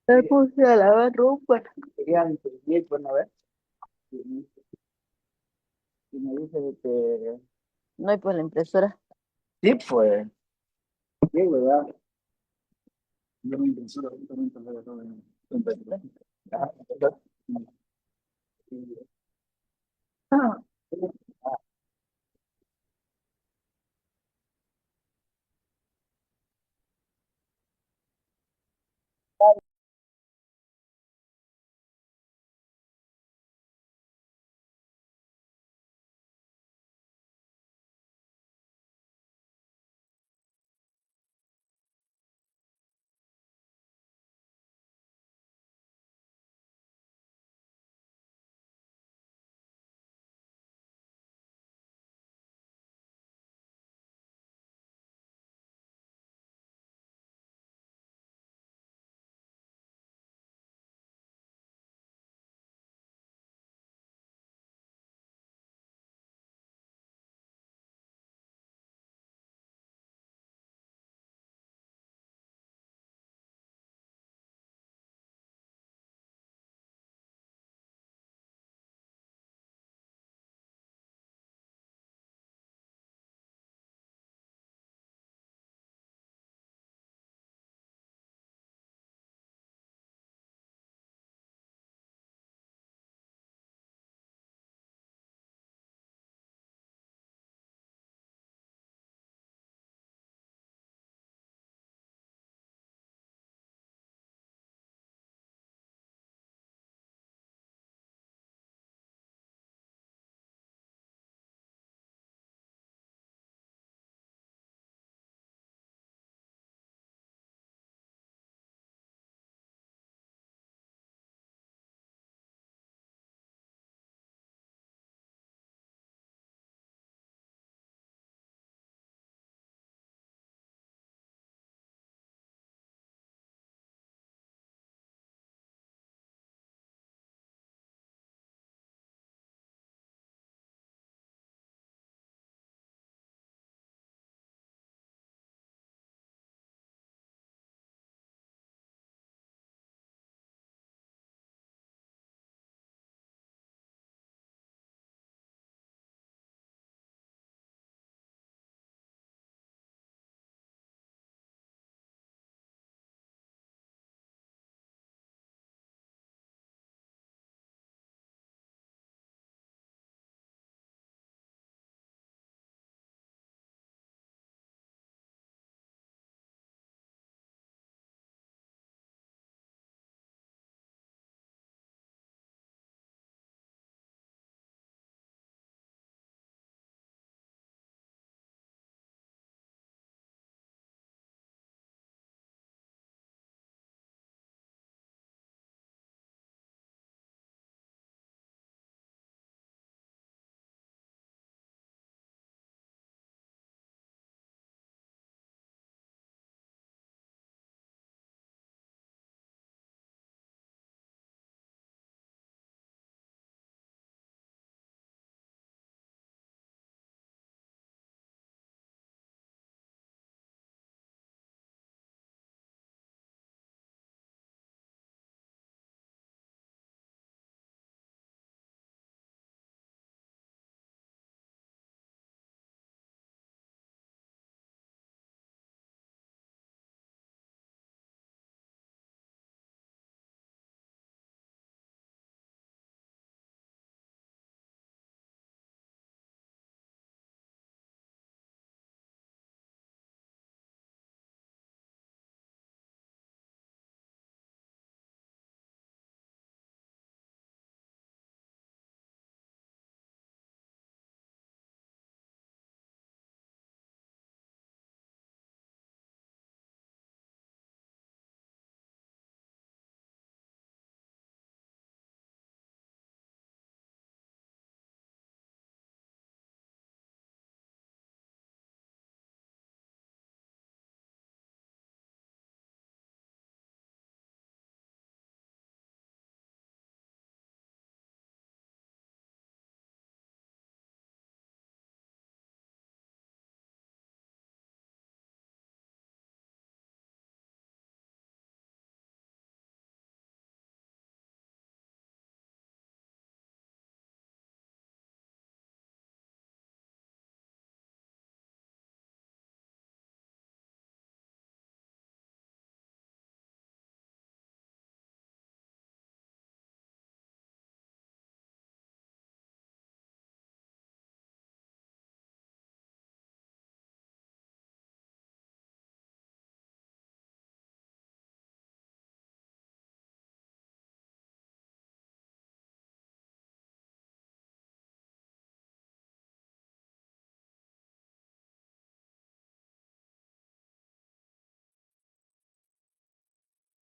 Me puse a lavar ropa. Quería imprimir, bueno, a ver. Y me dice de que no hay pues la impresora. Sí, pues. Sí, ¿verdad? Yo mi impresora justamente lo dejó en Petro. Ajá, ¿verdad? Ah,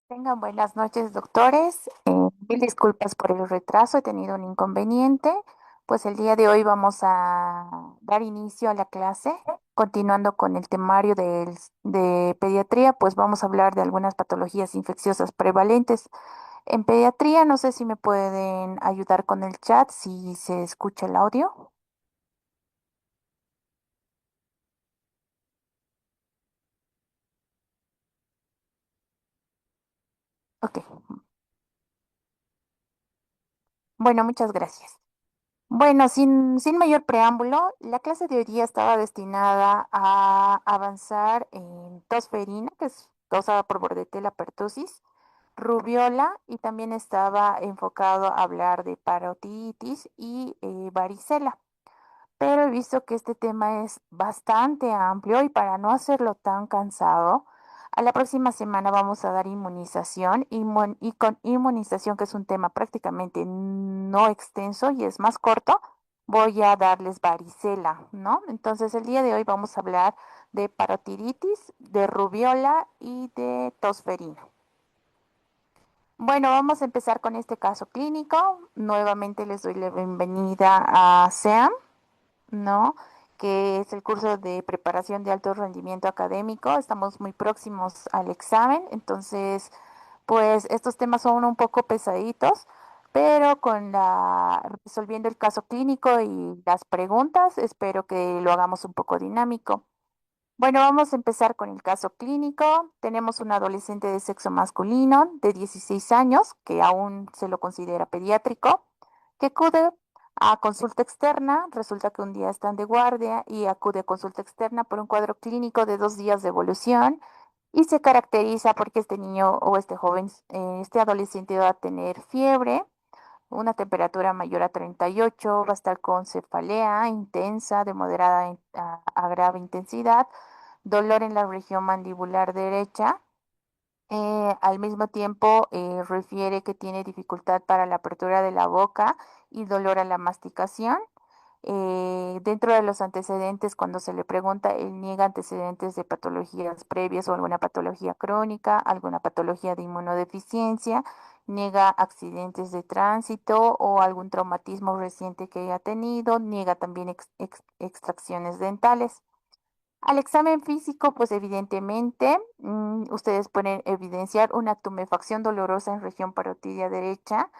Tengan buenas noches, doctores. Mil disculpas por el retraso, he tenido un inconveniente. Pues el día de hoy vamos a dar inicio a la clase. Continuando con el temario de pediatría, pues vamos a hablar de algunas patologías infecciosas prevalentes. En pediatría, no sé si me pueden ayudar con el chat, si se escucha el audio. Ok, bueno, muchas gracias. Bueno, sin mayor preámbulo, la clase de hoy día estaba destinada a avanzar en tosferina, que es causada por Bordetella pertussis, rubiola, y también estaba enfocado a hablar de parotiditis y varicela. Pero he visto que este tema es bastante amplio y para no hacerlo tan cansado, a la próxima semana vamos a dar inmunización y con inmunización, que es un tema prácticamente no extenso y es más corto, voy a darles varicela, ¿no? Entonces el día de hoy vamos a hablar de parotiditis, de rubiola y de tosferina. Bueno, vamos a empezar con este caso clínico. Nuevamente les doy la bienvenida a SEAM, ¿no? Que es el curso de preparación de alto rendimiento académico. Estamos muy próximos al examen, entonces, pues estos temas son un poco pesaditos, pero resolviendo el caso clínico y las preguntas, espero que lo hagamos un poco dinámico. Bueno, vamos a empezar con el caso clínico. Tenemos un adolescente de sexo masculino de 16 años, que aún se lo considera pediátrico, que acude a consulta externa. Resulta que un día están de guardia y acude a consulta externa por un cuadro clínico de 2 días de evolución y se caracteriza porque este niño o este joven, este adolescente va a tener fiebre, una temperatura mayor a 38, va a estar con cefalea intensa de moderada a grave intensidad, dolor en la región mandibular derecha. Al mismo tiempo, refiere que tiene dificultad para la apertura de la boca y dolor a la masticación. Dentro de los antecedentes, cuando se le pregunta, él niega antecedentes de patologías previas o alguna patología crónica, alguna patología de inmunodeficiencia, niega accidentes de tránsito o algún traumatismo reciente que haya tenido, niega también extracciones dentales. Al examen físico, pues evidentemente, ustedes pueden evidenciar una tumefacción dolorosa en región parotidia derecha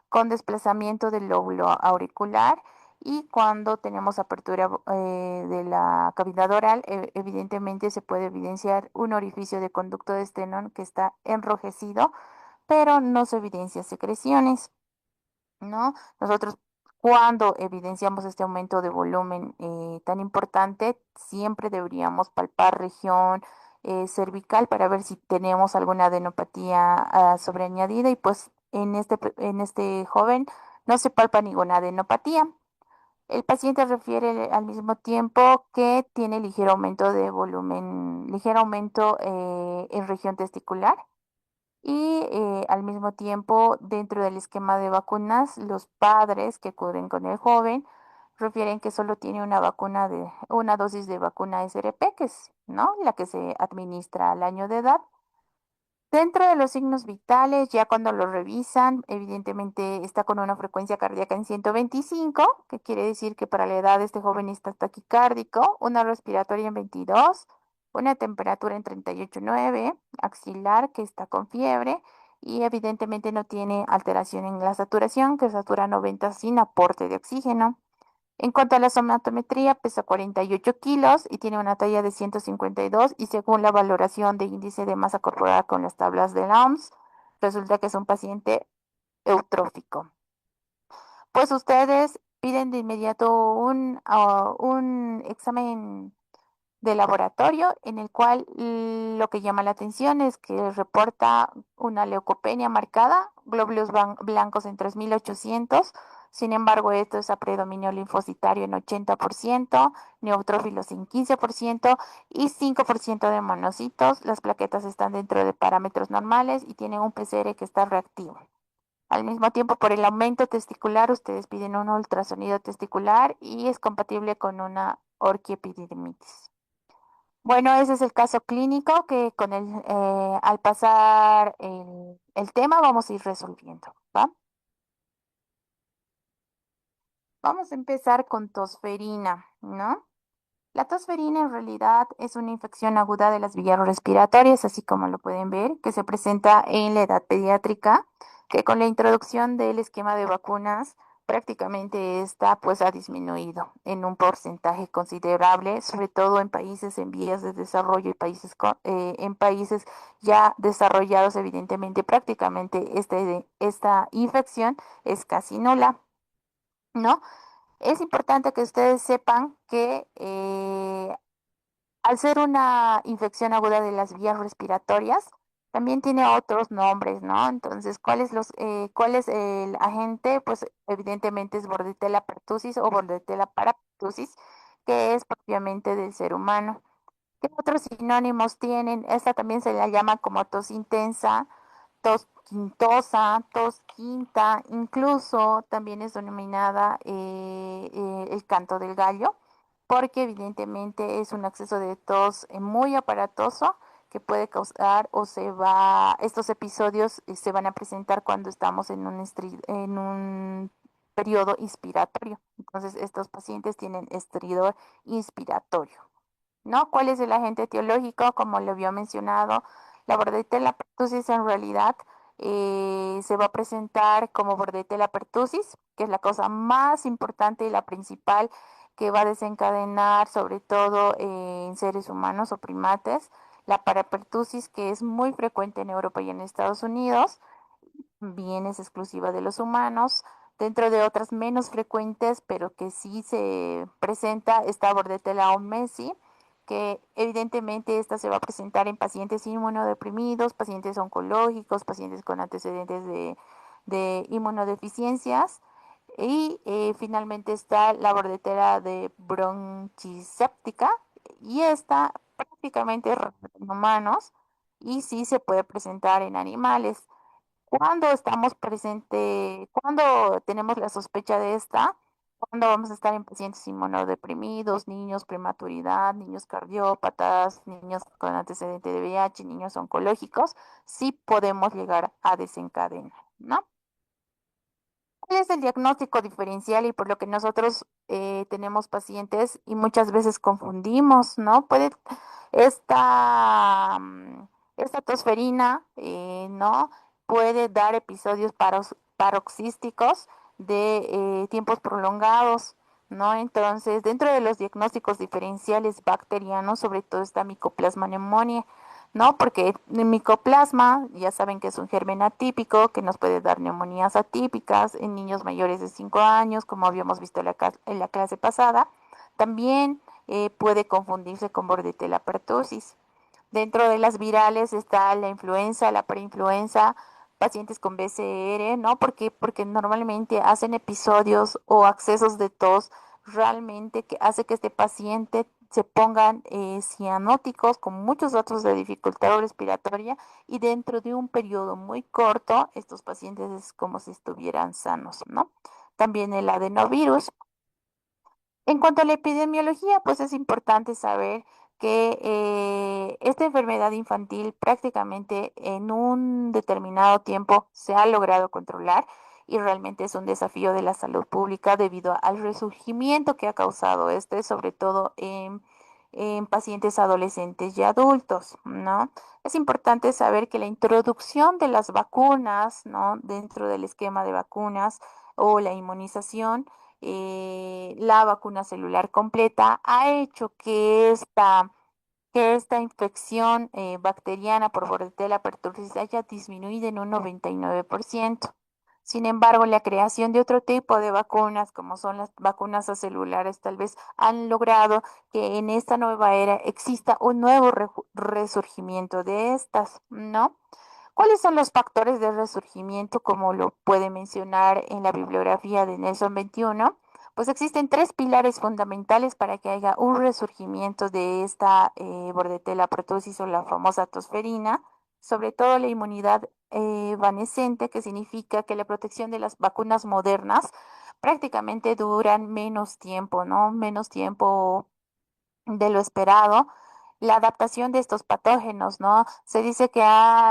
con desplazamiento del lóbulo auricular, y cuando tenemos apertura de la cavidad oral, evidentemente se puede evidenciar un orificio de conducto de esternón que está enrojecido, pero no se evidencia secreciones, ¿no? Nosotros, cuando evidenciamos este aumento de volumen tan importante, siempre deberíamos palpar región cervical para ver si tenemos alguna adenopatía sobreañadida, y pues en este joven no se palpa ninguna adenopatía. El paciente refiere al mismo tiempo que tiene ligero aumento de volumen, ligero aumento en región testicular, y al mismo tiempo, dentro del esquema de vacunas, los padres que acuden con el joven refieren que solo tiene una dosis de vacuna SRP, que es, ¿no?, la que se administra al año de edad. Dentro de los signos vitales, ya cuando lo revisan, evidentemente está con una frecuencia cardíaca en 125, que quiere decir que para la edad de este joven está taquicárdico, una respiratoria en 22, una temperatura en 38,9, axilar que está con fiebre, y evidentemente no tiene alteración en la saturación, que satura 90 sin aporte de oxígeno. En cuanto a la somatometría, pesa 48 kilos y tiene una talla de 152, y según la valoración de índice de masa corporal con las tablas de la OMS, resulta que es un paciente eutrófico. Pues ustedes piden de inmediato un examen de laboratorio, en el cual lo que llama la atención es que reporta una leucopenia marcada, glóbulos blancos en 3.800. Sin embargo, esto es a predominio linfocitario en 80%, neutrófilos en 15% y 5% de monocitos. Las plaquetas están dentro de parámetros normales y tienen un PCR que está reactivo. Al mismo tiempo, por el aumento testicular, ustedes piden un ultrasonido testicular y es compatible con una orquiepididimitis. Bueno, ese es el caso clínico que al pasar el tema vamos a ir resolviendo, ¿va? Vamos a empezar con tosferina, ¿no? La tosferina en realidad es una infección aguda de las vías respiratorias, así como lo pueden ver, que se presenta en la edad pediátrica, que con la introducción del esquema de vacunas, prácticamente esta pues ha disminuido en un porcentaje considerable, sobre todo en países en vías de desarrollo y en países ya desarrollados, evidentemente, prácticamente esta infección es casi nula, ¿no? Es importante que ustedes sepan que al ser una infección aguda de las vías respiratorias, también tiene otros nombres, ¿no? Entonces, ¿cuál es el agente? Pues evidentemente es Bordetella pertussis o Bordetella parapertussis, que es propiamente del ser humano. ¿Qué otros sinónimos tienen? Esta también se la llama como tos intensa, tos quintosa, tos quinta, incluso también es denominada el canto del gallo, porque evidentemente es un acceso de tos muy aparatoso que puede causar estos episodios se van a presentar cuando estamos en un periodo inspiratorio. Entonces, estos pacientes tienen estridor inspiratorio. ¿No? ¿Cuál es el agente etiológico? Como le había mencionado, la bordetella pertussis en realidad se va a presentar como bordetella pertussis, que es la cosa más importante y la principal que va a desencadenar sobre todo en seres humanos o primates. La parapertusis, que es muy frecuente en Europa y en Estados Unidos, bien es exclusiva de los humanos. Dentro de otras menos frecuentes, pero que sí se presenta, está Bordetella messi, que evidentemente esta se va a presentar en pacientes inmunodeprimidos, pacientes oncológicos, pacientes con antecedentes de inmunodeficiencias. Y finalmente está la Bordetella de bronchiséptica, y esta prácticamente es rara en humanos y sí se puede presentar en animales. Cuando tenemos la sospecha de esta, cuando vamos a estar en pacientes inmunodeprimidos, niños prematuridad, niños cardiópatas, niños con antecedente de VIH, niños oncológicos, sí podemos llegar a desencadenar, ¿no? ¿Cuál es el diagnóstico diferencial y por lo que nosotros tenemos pacientes y muchas veces confundimos, ¿no? Esta, mm, esta tosferina, ¿no? Puede dar episodios paroxísticos de tiempos prolongados, ¿no? Entonces, dentro de los diagnósticos diferenciales bacterianos, sobre todo está Mycoplasma pneumoniae, ¿no? Porque el micoplasma, ya saben que es un germen atípico que nos puede dar neumonías atípicas en niños mayores de 5 años, como habíamos visto en la clase pasada. También puede confundirse con Bordetella pertussis. Dentro de las virales está la influenza, la preinfluenza, pacientes con BCR, ¿no? Porque normalmente hacen episodios o accesos de tos realmente que hace que este paciente se pongan cianóticos con muchos otros de dificultad respiratoria, y dentro de un periodo muy corto estos pacientes es como si estuvieran sanos, ¿no? También el adenovirus. En cuanto a la epidemiología, pues es importante saber que esta enfermedad infantil prácticamente en un determinado tiempo se ha logrado controlar, y realmente es un desafío de la salud pública debido al resurgimiento que ha causado este, sobre todo en pacientes adolescentes y adultos, ¿no? Es importante saber que la introducción de las vacunas, ¿no? Dentro del esquema de vacunas o la inmunización, la vacuna celular completa ha hecho que esta infección bacteriana por Bordetella pertussis haya disminuido en un 99%. Sin embargo, la creación de otro tipo de vacunas, como son las vacunas acelulares, tal vez han logrado que en esta nueva era exista un nuevo resurgimiento de estas, ¿no? ¿Cuáles son los factores de resurgimiento, como lo puede mencionar en la bibliografía de Nelson 21? Pues existen tres pilares fundamentales para que haya un resurgimiento de esta Bordetella pertussis o la famosa tosferina, sobre todo la inmunidad evanescente, que significa que la protección de las vacunas modernas prácticamente duran menos tiempo, ¿no? Menos tiempo de lo esperado. la adaptación de estos patógenos, ¿no? Se dice que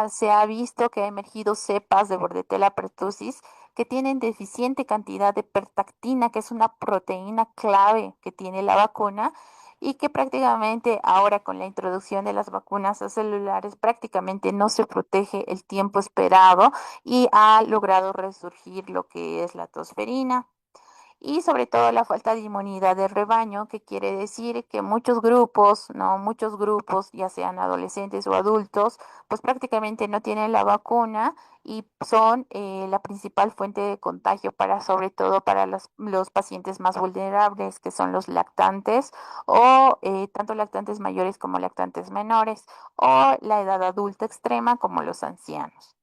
se ha visto que ha emergido cepas de Bordetella pertussis que tienen deficiente cantidad de pertactina, que es una proteína clave que tiene la vacuna y que prácticamente ahora con la introducción de las vacunas celulares prácticamente no se protege el tiempo esperado y ha logrado resurgir lo que es la tosferina y sobre todo la falta de inmunidad de rebaño, que quiere decir que muchos grupos, ¿no? Muchos grupos, ya sean adolescentes o adultos, pues prácticamente no tienen la vacuna y son la principal fuente de contagio para, sobre todo para los pacientes más vulnerables, que son los lactantes o tanto lactantes mayores como lactantes menores, o la edad adulta extrema como los ancianos.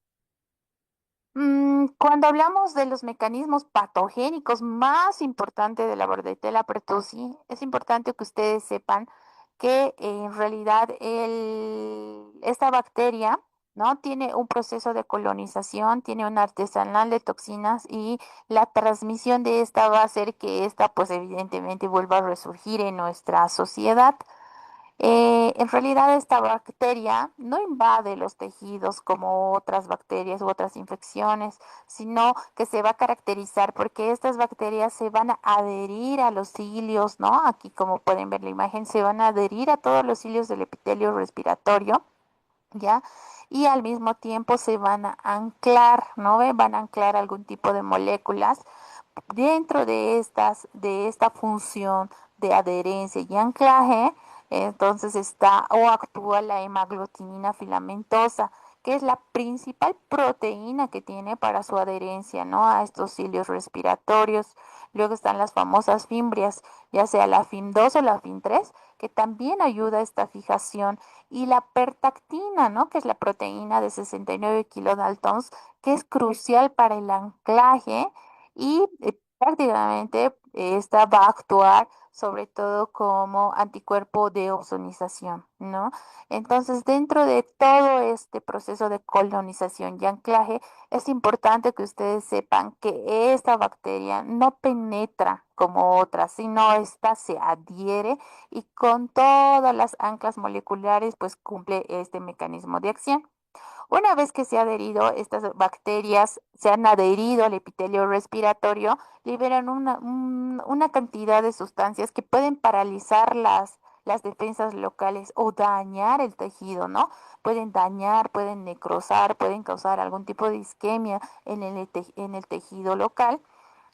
Cuando hablamos de los mecanismos patogénicos más importantes de la Bordetella pertussis, es importante que ustedes sepan que en realidad esta bacteria, ¿no? Tiene un proceso de colonización, tiene un artesanal de toxinas y la transmisión de esta va a hacer que esta, pues evidentemente, vuelva a resurgir en nuestra sociedad. En realidad esta bacteria no invade los tejidos como otras bacterias u otras infecciones, sino que se va a caracterizar porque estas bacterias se van a adherir a los cilios, ¿no? Aquí como pueden ver la imagen, se van a adherir a todos los cilios del epitelio respiratorio, ¿ya? Y al mismo tiempo se van a anclar, ¿no ve? Van a anclar algún tipo de moléculas dentro de esta función de adherencia y anclaje, entonces está o actúa la hemaglutinina filamentosa, que es la principal proteína que tiene para su adherencia, ¿no? A estos cilios respiratorios. Luego están las famosas fimbrias, ya sea la FIM2 o la FIM3, que también ayuda a esta fijación. Y la pertactina, ¿no? Que es la proteína de 69 kilodaltons, que es crucial para el anclaje y prácticamente esta va a actuar sobre todo como anticuerpo de ozonización, ¿no? Entonces, dentro de todo este proceso de colonización y anclaje, es importante que ustedes sepan que esta bacteria no penetra como otras, sino esta se adhiere y con todas las anclas moleculares, pues cumple este mecanismo de acción. Una vez que se ha adherido, estas bacterias se han adherido al epitelio respiratorio, liberan una cantidad de sustancias que pueden paralizar las defensas locales o dañar el tejido, ¿no? Pueden dañar, pueden necrosar, pueden causar algún tipo de isquemia en el tejido local.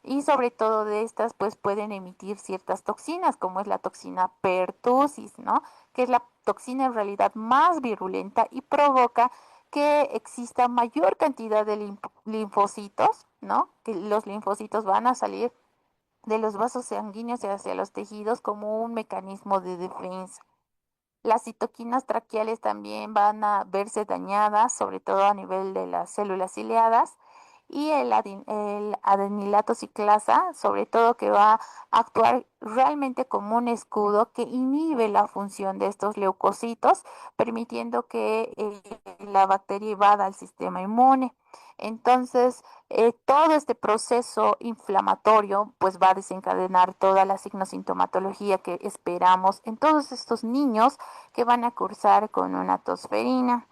Y sobre todo de estas, pues pueden emitir ciertas toxinas, como es la toxina pertussis, ¿no? Que es la toxina en realidad más virulenta y provoca que exista mayor cantidad de linfocitos, ¿no? Que los linfocitos van a salir de los vasos sanguíneos hacia los tejidos como un mecanismo de defensa. Las citoquinas traqueales también van a verse dañadas, sobre todo a nivel de las células ciliadas, y el adenilato ciclasa, sobre todo que va a actuar realmente como un escudo que inhibe la función de estos leucocitos, permitiendo que la bacteria invada al sistema inmune. Entonces, todo este proceso inflamatorio pues va a desencadenar toda la signosintomatología que esperamos en todos estos niños que van a cursar con una tosferina.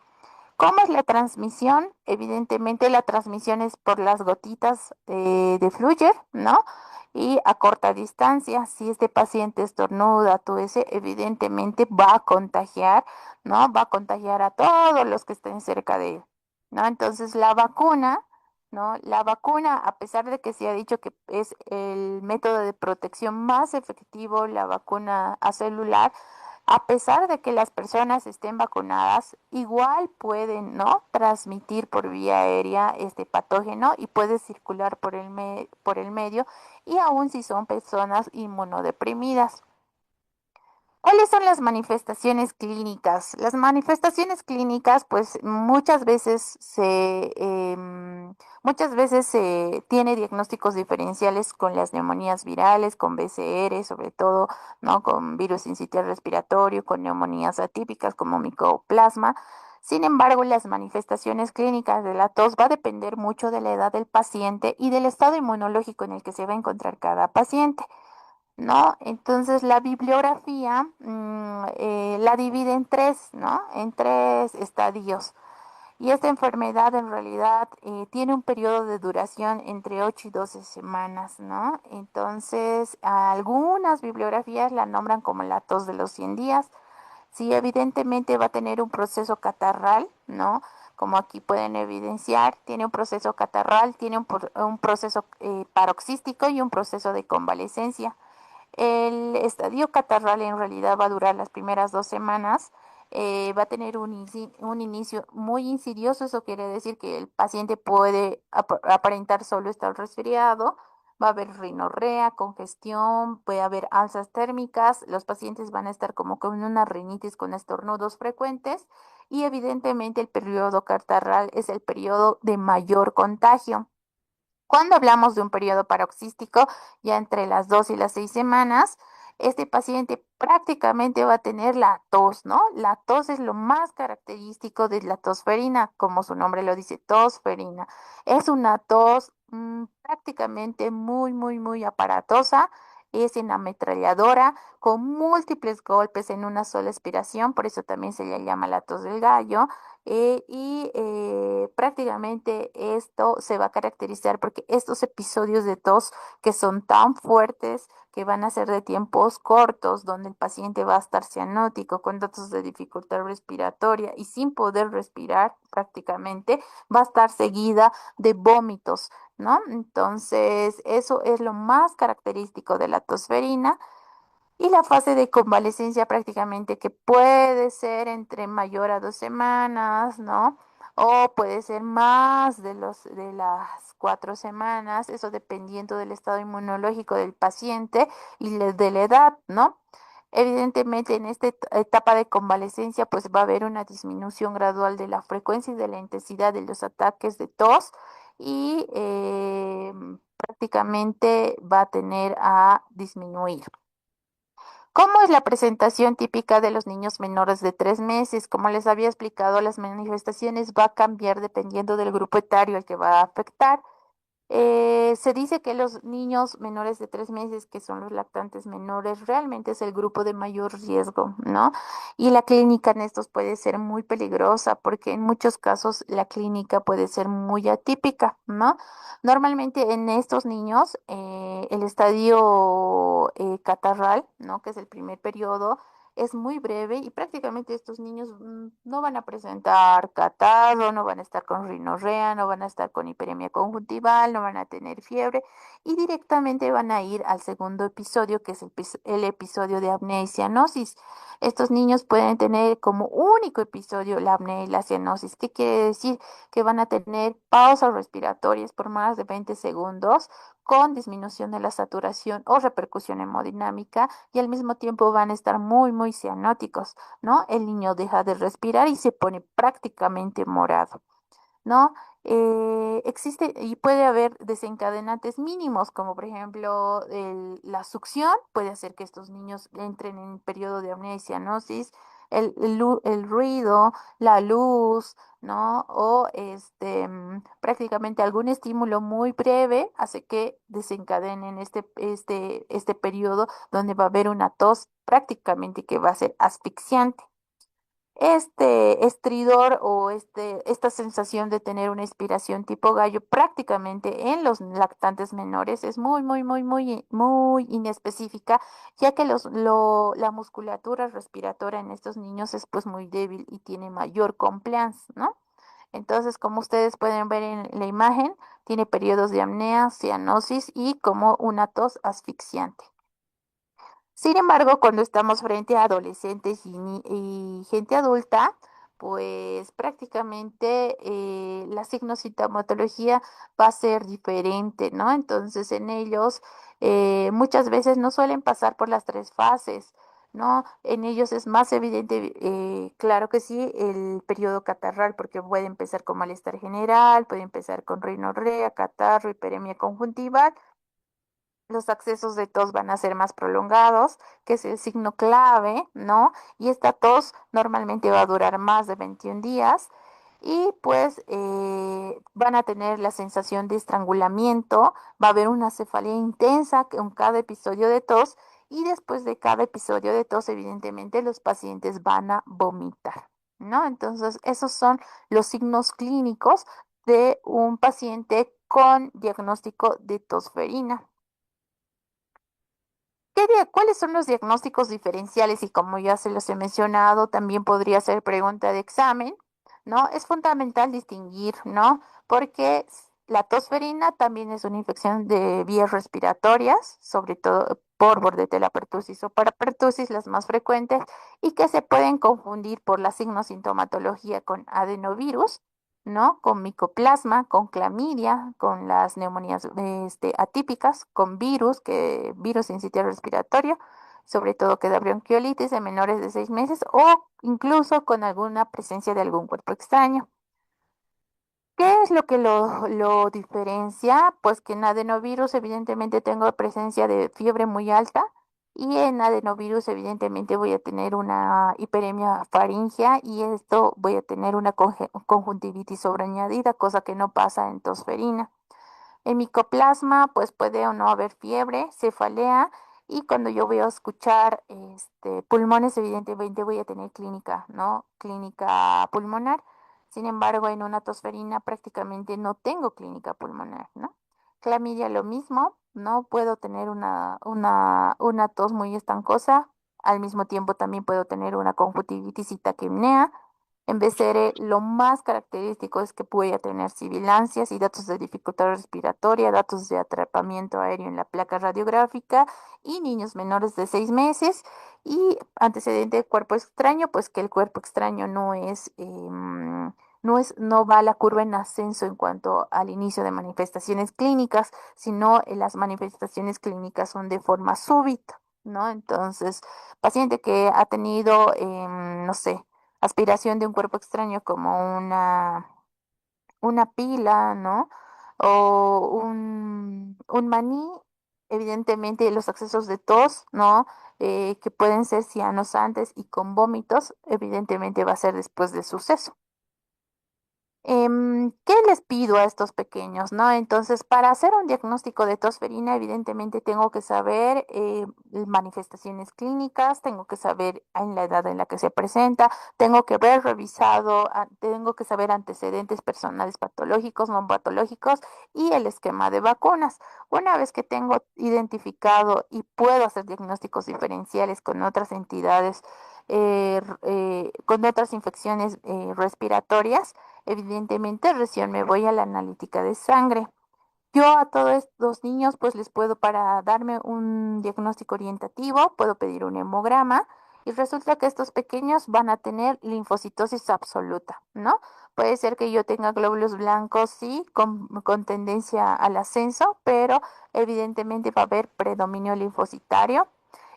¿Cómo es la transmisión? Evidentemente la transmisión es por las gotitas de Fluyer, ¿no? Y a corta distancia, si este paciente estornuda, tuese, evidentemente va a contagiar, ¿no? Va a contagiar a todos los que estén cerca de él, ¿no? Entonces la vacuna, ¿no? La vacuna, a pesar de que se ha dicho que es el método de protección más efectivo, la vacuna celular, a pesar de que las personas estén vacunadas, igual pueden, ¿no? Transmitir por vía aérea este patógeno y puede circular por el medio y aún si son personas inmunodeprimidas. ¿Cuáles son las manifestaciones clínicas? Las manifestaciones clínicas, pues muchas veces se tiene diagnósticos diferenciales con las neumonías virales, con BCR, sobre todo, ¿no? Con virus sincitial respiratorio, con neumonías atípicas como micoplasma. Sin embargo, las manifestaciones clínicas de la tos va a depender mucho de la edad del paciente y del estado inmunológico en el que se va a encontrar cada paciente. ¿no? Entonces la bibliografía la divide en tres, ¿no? En tres estadios. Y esta enfermedad en realidad tiene un periodo de duración entre 8 y 12 semanas, ¿no? Entonces, algunas bibliografías la nombran como la tos de los 100 días. Sí, evidentemente va a tener un proceso catarral, ¿no? Como aquí pueden evidenciar, tiene un proceso catarral, tiene un proceso paroxístico y un proceso de convalecencia. El estadio catarral en realidad va a durar las primeras 2 semanas. Va a tener un inicio muy insidioso, eso quiere decir que el paciente puede aparentar solo estar resfriado, va a haber rinorrea, congestión, puede haber alzas térmicas, los pacientes van a estar como con una rinitis con estornudos frecuentes y evidentemente el periodo catarral es el periodo de mayor contagio. Cuando hablamos de un periodo paroxístico, ya entre las 2 y las 6 semanas, este paciente prácticamente va a tener la tos, ¿no? La tos es lo más característico de la tosferina, como su nombre lo dice, tosferina. Es una tos prácticamente muy, muy, muy aparatosa. Es en ametralladora, con múltiples golpes en una sola expiración, por eso también se le llama la tos del gallo. Prácticamente esto se va a caracterizar porque estos episodios de tos que son tan fuertes, que van a ser de tiempos cortos, donde el paciente va a estar cianótico, con datos de dificultad respiratoria y sin poder respirar prácticamente, va a estar seguida de vómitos, ¿no? Entonces, eso es lo más característico de la tosferina. Y la fase de convalecencia prácticamente que puede ser entre mayor a 2 semanas, ¿no? O puede ser más de las 4 semanas, eso dependiendo del estado inmunológico del paciente y de la edad, ¿no? Evidentemente, en esta etapa de convalecencia, pues va a haber una disminución gradual de la frecuencia y de la intensidad de los ataques de tos y prácticamente va a tener a disminuir. ¿Cómo es la presentación típica de los niños menores de 3 meses? Como les había explicado, las manifestaciones va a cambiar dependiendo del grupo etario al que va a afectar. Se dice que los niños menores de 3 meses, que son los lactantes menores, realmente es el grupo de mayor riesgo, ¿no? Y la clínica en estos puede ser muy peligrosa porque en muchos casos la clínica puede ser muy atípica, ¿no? Normalmente en estos niños el estadio catarral, ¿no? Que es el primer periodo, es muy breve y prácticamente estos niños no van a presentar catarro, no van a estar con rinorrea, no van a estar con hiperemia conjuntival, no van a tener fiebre y directamente van a ir al segundo episodio, que es el episodio de apnea y cianosis. Estos niños pueden tener como único episodio la apnea y la cianosis. ¿Qué quiere decir? Que van a tener pausas respiratorias por más de 20 segundos con disminución de la saturación o repercusión hemodinámica y al mismo tiempo van a estar muy, muy cianóticos, ¿no? El niño deja de respirar y se pone prácticamente morado. ¿No? Existe y puede haber desencadenantes mínimos, como por ejemplo la succión, puede hacer que estos niños entren en un periodo de apnea y cianosis, el ruido, la luz, ¿no? O prácticamente algún estímulo muy breve hace que desencadenen este periodo donde va a haber una tos prácticamente que va a ser asfixiante. Este estridor o esta sensación de tener una inspiración tipo gallo prácticamente en los lactantes menores es muy, muy, muy, muy, muy inespecífica, ya que la musculatura respiratoria en estos niños es pues muy débil y tiene mayor compliance, ¿no? Entonces, como ustedes pueden ver en la imagen, tiene periodos de apnea, cianosis y como una tos asfixiante. Sin embargo, cuando estamos frente a adolescentes y gente adulta, pues prácticamente la signosintomatología va a ser diferente, ¿no? Entonces, en ellos muchas veces no suelen pasar por las tres fases, ¿no? En ellos es más evidente, claro que sí, el periodo catarral, porque puede empezar con malestar general, puede empezar con rinorrea, catarro, hiperemia conjuntival. Los accesos de tos van a ser más prolongados, que es el signo clave, ¿no? Y esta tos normalmente va a durar más de 21 días. y pues van a tener la sensación de estrangulamiento, va a haber una cefalea intensa con cada episodio de tos y después de cada episodio de tos, evidentemente, los pacientes van a vomitar, ¿no? Entonces, esos son los signos clínicos de un paciente con diagnóstico de tosferina. ¿Cuáles son los diagnósticos diferenciales? Y como ya se los he mencionado, también podría ser pregunta de examen, ¿no? Es fundamental distinguir, ¿no? Porque la tosferina también es una infección de vías respiratorias, sobre todo por bordetella pertussis o parapertussis, las más frecuentes, y que se pueden confundir por la signosintomatología con adenovirus, ¿no? Con micoplasma, con clamidia, con las neumonías atípicas, con virus, que virus sincitial respiratorio, sobre todo que da bronquiolitis en menores de 6 meses o incluso con alguna presencia de algún cuerpo extraño. ¿Qué es lo que lo diferencia? Pues que en adenovirus evidentemente tengo presencia de fiebre muy alta y en adenovirus evidentemente voy a tener una hiperemia faríngea y esto voy a tener una conjuntivitis sobreañadida, cosa que no pasa en tosferina. En micoplasma, pues puede o no haber fiebre, cefalea, y cuando yo voy a escuchar pulmones, evidentemente voy a tener clínica, ¿no? Clínica pulmonar. Sin embargo, en una tosferina prácticamente no tengo clínica pulmonar, ¿no? Clamidia lo mismo, no puedo tener una tos muy estancosa, al mismo tiempo también puedo tener una conjuntivitis y taquimnea. En BCR, lo más característico es que voy a tener sibilancias y datos de dificultad respiratoria, datos de atrapamiento aéreo en la placa radiográfica y niños menores de 6 meses. Y antecedente de cuerpo extraño, pues que el cuerpo extraño no va a la curva en ascenso en cuanto al inicio de manifestaciones clínicas, sino las manifestaciones clínicas son de forma súbita, ¿no? Entonces, paciente que ha tenido, no sé, aspiración de un cuerpo extraño como una pila, ¿no? O un maní, evidentemente los accesos de tos, ¿no? Que pueden ser cianos antes y con vómitos, evidentemente va a ser después del suceso. ¿Qué les pido a estos pequeños, no? Entonces, para hacer un diagnóstico de tosferina, evidentemente tengo que saber manifestaciones clínicas, tengo que saber en la edad en la que se presenta, tengo que ver revisado, tengo que saber antecedentes personales patológicos, no patológicos y el esquema de vacunas. Una vez que tengo identificado y puedo hacer diagnósticos diferenciales con otras entidades, con otras infecciones respiratorias, evidentemente, recién me voy a la analítica de sangre. Yo a todos estos niños, pues les puedo, para darme un diagnóstico orientativo, puedo pedir un hemograma y resulta que estos pequeños van a tener linfocitosis absoluta, ¿no? Puede ser que yo tenga glóbulos blancos, sí, con tendencia al ascenso, pero evidentemente va a haber predominio linfocitario.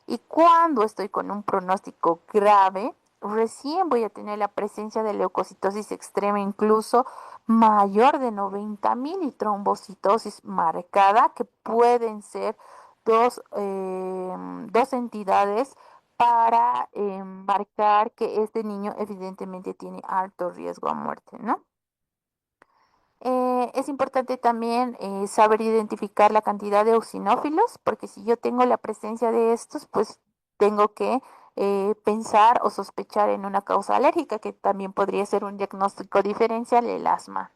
Y cuando estoy con un pronóstico grave, recién voy a tener la presencia de leucocitosis extrema, incluso mayor de 90.000 y trombocitosis marcada, que pueden ser dos entidades para marcar que este niño evidentemente tiene alto riesgo a muerte, ¿no? Es importante también saber identificar la cantidad de eosinófilos, porque si yo tengo la presencia de estos, pues tengo que pensar o sospechar en una causa alérgica, que también podría ser un diagnóstico diferencial, el asma.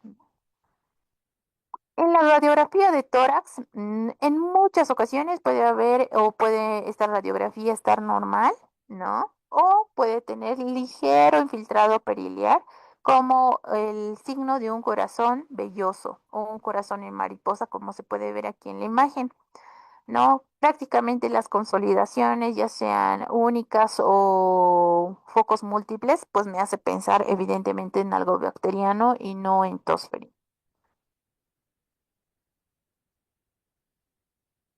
En la radiografía de tórax, en muchas ocasiones puede haber o puede esta radiografía estar normal, ¿no? O puede tener ligero infiltrado periliar, como el signo de un corazón velloso o un corazón en mariposa, como se puede ver aquí en la imagen, ¿no? Prácticamente las consolidaciones, ya sean únicas o focos múltiples, pues me hace pensar evidentemente en algo bacteriano y no en tosferina.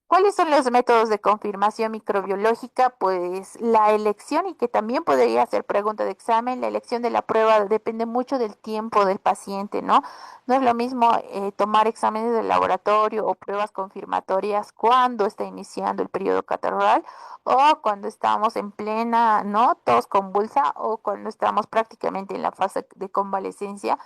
¿Cuáles son los métodos de confirmación microbiológica? Pues la elección, y que también podría ser pregunta de examen, la elección de la prueba depende mucho del tiempo del paciente, ¿no? No es lo mismo tomar exámenes de laboratorio o pruebas confirmatorias cuando está iniciando el periodo catarral o cuando estamos en plena, ¿no? Tos convulsa o cuando estamos prácticamente en la fase de convalecencia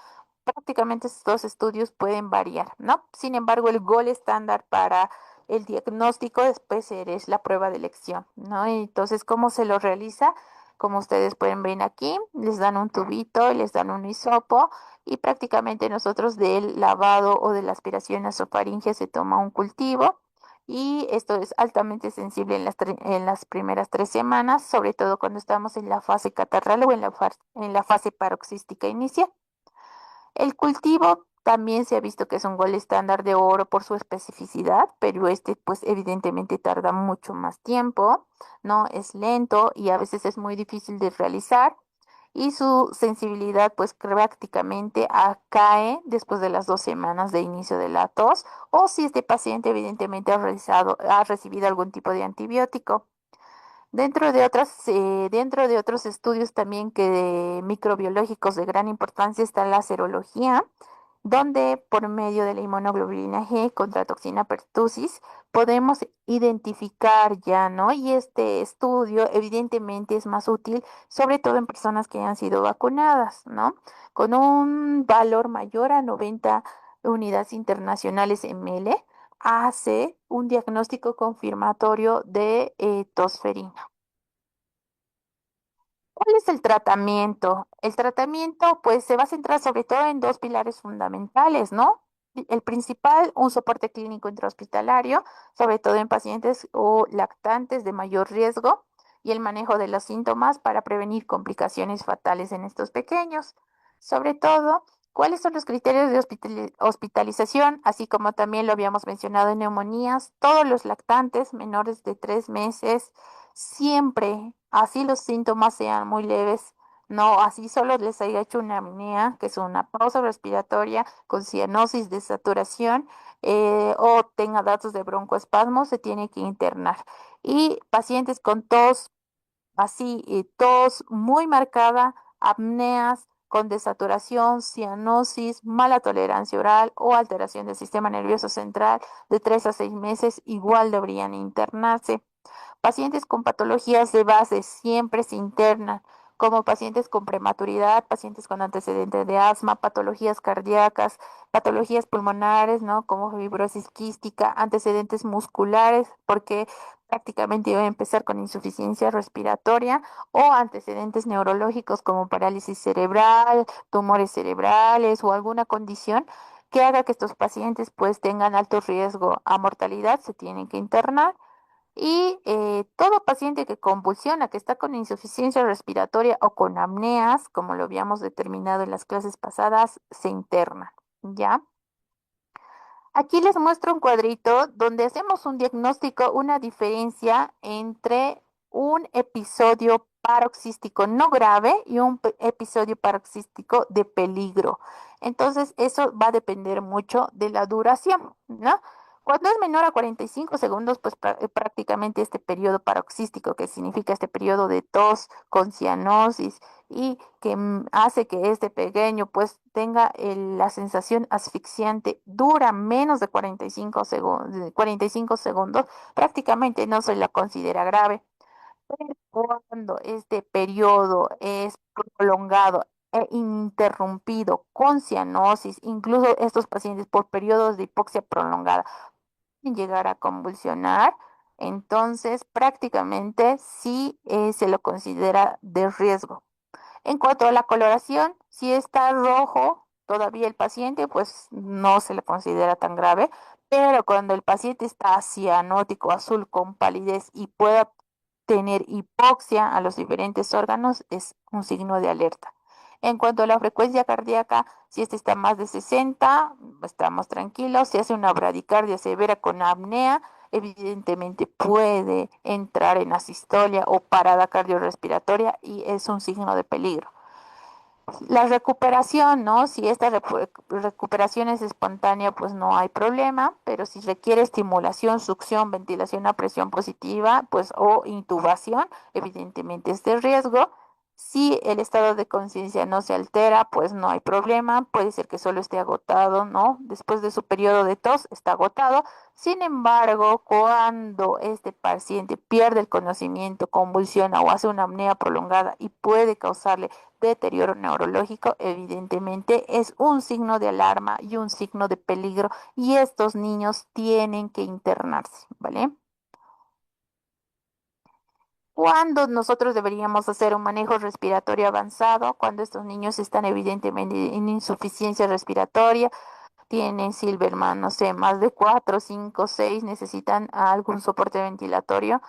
prácticamente estos dos estudios pueden variar, ¿no? Sin embargo, el gol estándar para el diagnóstico después es la prueba de elección, ¿no? Entonces, ¿cómo se lo realiza? Como ustedes pueden ver aquí, les dan un tubito, les dan un hisopo y prácticamente nosotros del lavado o de la aspiración nasofaringe se toma un cultivo y esto es altamente sensible en las primeras 3 semanas, sobre todo cuando estamos en la fase catarral o en la fase paroxística inicial. El cultivo también se ha visto que es un gol estándar de oro por su especificidad, pero este pues evidentemente tarda mucho más tiempo, ¿no? Es lento y a veces es muy difícil de realizar y su sensibilidad pues prácticamente cae después de las 2 semanas de inicio de la tos o si este paciente evidentemente ha recibido algún tipo de antibiótico. Dentro de otros estudios también que microbiológicos de gran importancia está la serología, donde por medio de la inmunoglobulina G contra toxina pertussis podemos identificar ya, ¿no? Y este estudio evidentemente es más útil, sobre todo en personas que han sido vacunadas, ¿no? Con un valor mayor a 90 unidades internacionales ml, hace un diagnóstico confirmatorio de tosferina. ¿Cuál es el tratamiento? El tratamiento, pues, se va a centrar sobre todo en dos pilares fundamentales, ¿no? El principal, un soporte clínico intrahospitalario, sobre todo en pacientes o lactantes de mayor riesgo, y el manejo de los síntomas para prevenir complicaciones fatales en estos pequeños. Sobre todo, ¿cuáles son los criterios de hospitalización? Así como también lo habíamos mencionado en neumonías, todos los lactantes menores de 3 meses siempre, así los síntomas sean muy leves, no, así solo les haya hecho una apnea, que es una pausa respiratoria con cianosis de saturación, o tenga datos de broncoespasmo, se tiene que internar. Y pacientes con tos, así, tos muy marcada, apneas con desaturación, cianosis, mala tolerancia oral o alteración del sistema nervioso central de 3 a 6 meses, igual deberían internarse. Pacientes con patologías de base siempre se internan, como pacientes con prematuridad, pacientes con antecedentes de asma, patologías cardíacas, patologías pulmonares, ¿no? Como fibrosis quística, antecedentes musculares, porque prácticamente iba a empezar con insuficiencia respiratoria o antecedentes neurológicos como parálisis cerebral, tumores cerebrales o alguna condición que haga que estos pacientes pues tengan alto riesgo a mortalidad, se tienen que internar y todo paciente que convulsiona, que está con insuficiencia respiratoria o con apneas, como lo habíamos determinado en las clases pasadas, se interna, ¿ya? Aquí les muestro un cuadrito donde hacemos un diagnóstico, una diferencia entre un episodio paroxístico no grave y un episodio paroxístico de peligro. Entonces, eso va a depender mucho de la duración, ¿no? Cuando es menor a 45 segundos, pues prácticamente este periodo paroxístico, que significa este periodo de tos con cianosis, y que hace que este pequeño pues tenga la sensación asfixiante, dura menos de 45 segundos, 45 segundos, prácticamente no se la considera grave. Pero cuando este periodo es prolongado e interrumpido con cianosis, incluso estos pacientes por periodos de hipoxia prolongada pueden llegar a convulsionar, entonces prácticamente sí se lo considera de riesgo. En cuanto a la coloración, si está rojo todavía el paciente, pues no se le considera tan grave, pero cuando el paciente está cianótico, azul con palidez y pueda tener hipoxia a los diferentes órganos, es un signo de alerta. En cuanto a la frecuencia cardíaca, si este está más de 60, estamos tranquilos. Si hace una bradicardia severa con apnea, evidentemente puede entrar en asistolia o parada cardiorrespiratoria y es un signo de peligro. La recuperación, ¿no? Si esta recuperación es espontánea, pues no hay problema, pero si requiere estimulación, succión, ventilación a presión positiva, pues o intubación, evidentemente es de riesgo. Si el estado de conciencia no se altera, pues no hay problema. Puede ser que solo esté agotado, ¿no? Después de su periodo de tos, está agotado. Sin embargo, cuando este paciente pierde el conocimiento, convulsiona o hace una apnea prolongada y puede causarle deterioro neurológico, evidentemente es un signo de alarma y un signo de peligro y estos niños tienen que internarse, ¿vale? Cuando nosotros deberíamos hacer un manejo respiratorio avanzado, cuando estos niños están evidentemente en insuficiencia respiratoria, tienen Silverman, no sé, más de 4, 5, 6, necesitan algún soporte ventilatorio,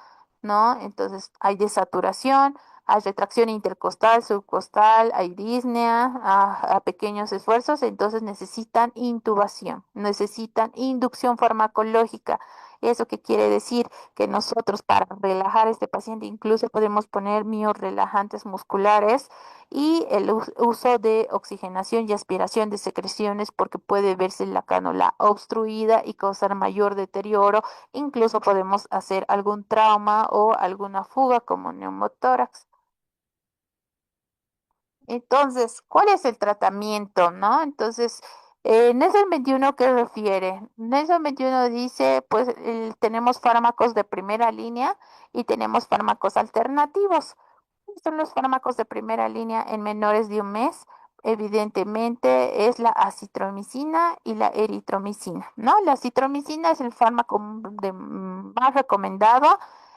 ¿no? Entonces hay desaturación, hay retracción intercostal, subcostal, hay disnea, a pequeños esfuerzos, entonces necesitan intubación, necesitan inducción farmacológica. ¿Eso qué quiere decir? Que nosotros para relajar a este paciente incluso podemos poner miorrelajantes musculares y el uso de oxigenación y aspiración de secreciones porque puede verse la cánula obstruida y causar mayor deterioro. Incluso podemos hacer algún trauma o alguna fuga como neumotórax. Entonces, ¿cuál es el tratamiento, no? Entonces, Nelson 21, ¿qué refiere? Nelson 21 dice, pues tenemos fármacos de primera línea y tenemos fármacos alternativos. Son los fármacos de primera línea en menores de un mes. Evidentemente es la acitromicina y la eritromicina, ¿no? La acitromicina es el fármaco más recomendado.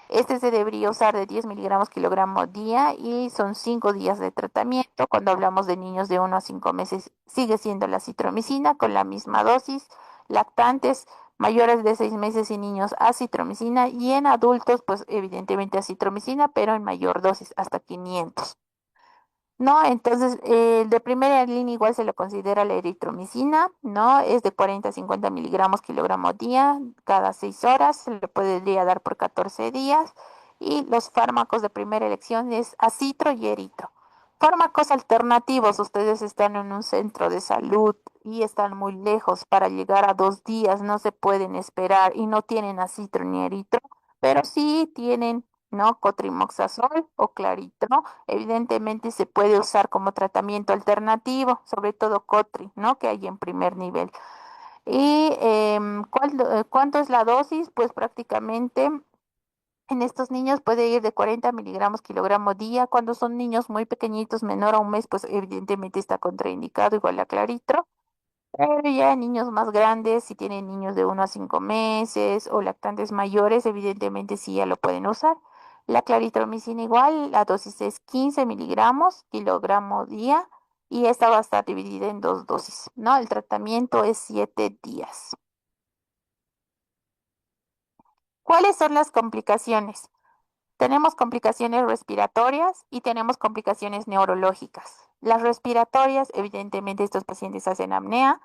Este se debería usar de 10 miligramos kilogramo día y son 5 días de tratamiento. Cuando hablamos de niños de 1 a 5 meses, sigue siendo la acitromicina con la misma dosis. Lactantes mayores de 6 meses y niños acitromicina y en adultos, pues evidentemente acitromicina, pero en mayor dosis, hasta 500. ¿No? Entonces, el de primera línea igual se lo considera la eritromicina, ¿no? Es de 40 a 50 miligramos kilogramo día cada 6 horas, se le podría dar por 14 días. Y los fármacos de primera elección es acitro y eritro. Fármacos alternativos, ustedes están en un centro de salud y están muy lejos para llegar a 2 días, no se pueden esperar y no tienen acitro ni eritro, pero sí tienen, ¿no? Cotrimoxazol o claritro. Evidentemente se puede usar como tratamiento alternativo, sobre todo Cotri, ¿no? Que hay en primer nivel. ¿Y cuánto es la dosis? Pues prácticamente en estos niños puede ir de 40 miligramos kilogramo día. Cuando son niños muy pequeñitos, menor a un mes, pues evidentemente está contraindicado, igual a Claritro. Pero ya niños más grandes, si tienen niños de 1 a 5 meses o lactantes mayores, evidentemente sí ya lo pueden usar. La claritromicina igual, la dosis es 15 miligramos kilogramo día y esta va a estar dividida en dos dosis, ¿no? El tratamiento es 7 días. ¿Cuáles son las complicaciones? Tenemos complicaciones respiratorias y tenemos complicaciones neurológicas. Las respiratorias, evidentemente estos pacientes hacen apnea,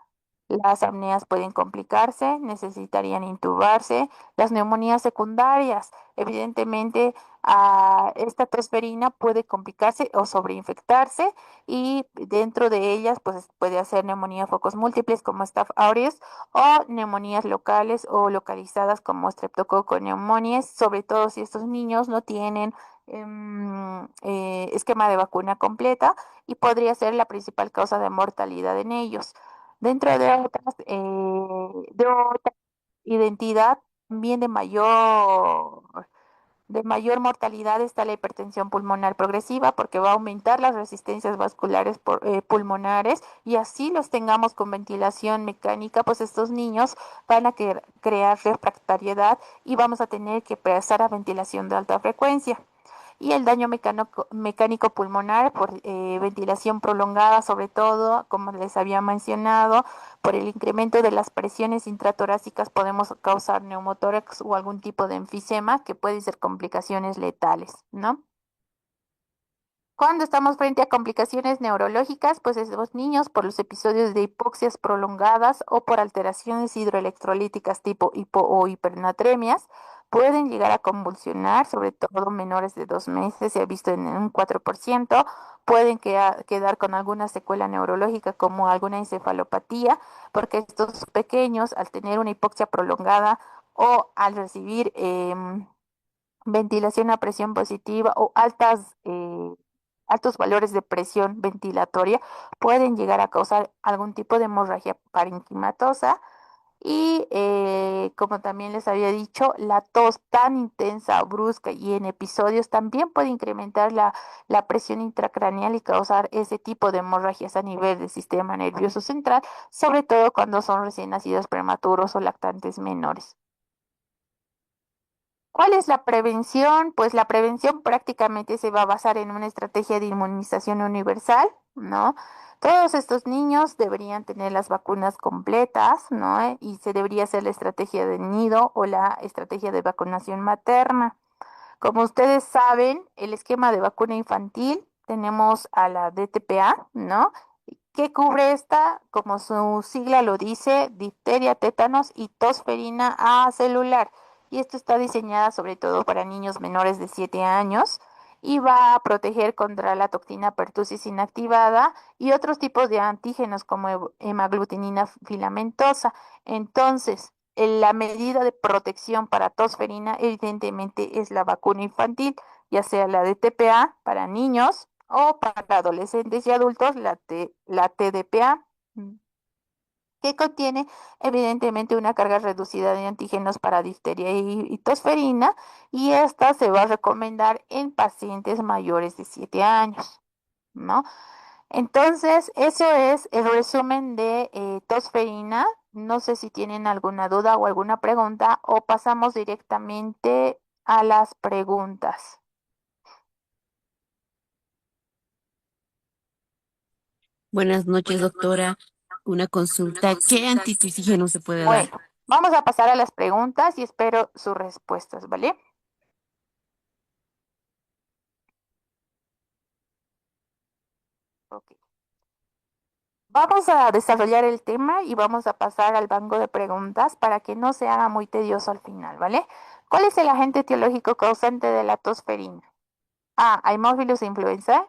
las apneas pueden complicarse, necesitarían intubarse. Las neumonías secundarias, evidentemente esta tosferina puede complicarse o sobreinfectarse y dentro de ellas pues puede hacer neumonía focos múltiples como Staph aureus o neumonías locales o localizadas como Streptococcus pneumoniae, sobre todo si estos niños no tienen esquema de vacuna completa y podría ser la principal causa de mortalidad en ellos. Dentro de otra identidad, también de mayor mortalidad está la hipertensión pulmonar progresiva porque va a aumentar las resistencias vasculares pulmonares y así los tengamos con ventilación mecánica, pues estos niños van a crear refractariedad y vamos a tener que pasar a ventilación de alta frecuencia y el daño mecánico pulmonar por ventilación prolongada, sobre todo, como les había mencionado, por el incremento de las presiones intratorácicas podemos causar neumotórax o algún tipo de enfisema que puede ser complicaciones letales, ¿no? Cuando estamos frente a complicaciones neurológicas, pues estos niños por los episodios de hipoxias prolongadas o por alteraciones hidroelectrolíticas tipo hipo o hipernatremias, pueden llegar a convulsionar, sobre todo menores de 2 meses, se ha visto en un 4%, pueden quedar con alguna secuela neurológica como alguna encefalopatía, porque estos pequeños al tener una hipoxia prolongada o al recibir ventilación a presión positiva o altas altos valores de presión ventilatoria pueden llegar a causar algún tipo de hemorragia parenquimatosa y como también les había dicho, la tos tan intensa, brusca y en episodios también puede incrementar la presión intracraneal y causar ese tipo de hemorragias a nivel del sistema nervioso central, sobre todo cuando son recién nacidos prematuros o lactantes menores. ¿Cuál es la prevención? Pues la prevención prácticamente se va a basar en una estrategia de inmunización universal, ¿no? Todos estos niños deberían tener las vacunas completas, ¿no? Y se debería hacer la estrategia del nido o la estrategia de vacunación materna. Como ustedes saben, el esquema de vacuna infantil, tenemos a la DTPA, ¿no? ¿Qué cubre esta? Como su sigla lo dice, difteria, tétanos y tosferina A celular. Y esto está diseñada sobre todo para niños menores de 7 años y va a proteger contra la toxina pertussis inactivada y otros tipos de antígenos como hemaglutinina filamentosa. Entonces, la medida de protección para tosferina evidentemente es la vacuna infantil, ya sea la de TPA para niños o para adolescentes y adultos, la TDPA, que contiene evidentemente una carga reducida de antígenos para difteria y tosferina, y esta se va a recomendar en pacientes mayores de 7 años, ¿no? Entonces, eso es el resumen de tosferina. No sé si tienen alguna duda o alguna pregunta o pasamos directamente a las preguntas. Buenas noches, doctora. Una consulta. ¿Qué antitusígeno se puede dar? Bueno, vamos a pasar a las preguntas y espero sus respuestas, ¿vale? Ok. Vamos a desarrollar el tema y vamos a pasar al banco de preguntas para que no se haga muy tedioso al final, ¿vale? ¿Cuál es el agente etiológico causante de la tosferina? A. Haemophilus influenzae.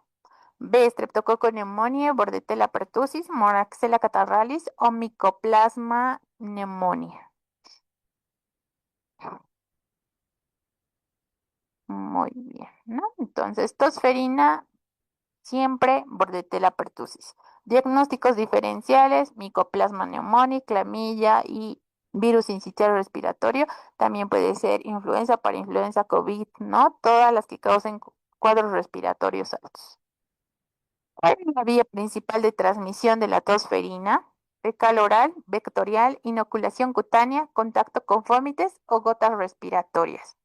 B. Streptococcus pneumoniae, Bordetella pertussis, Moraxella catarrhalis o Mycoplasma pneumoniae. Muy bien, ¿no? Entonces, tosferina, siempre Bordetella pertussis. Diagnósticos diferenciales, Mycoplasma pneumoniae, clamilla y virus incitial respiratorio. También puede ser influenza, parainfluenza, COVID, ¿no? Todas las que causen cuadros respiratorios altos. ¿Cuál es la vía principal de transmisión de la tosferina? Fecal oral, vectorial, inoculación cutánea, contacto con fómites o gotas respiratorias.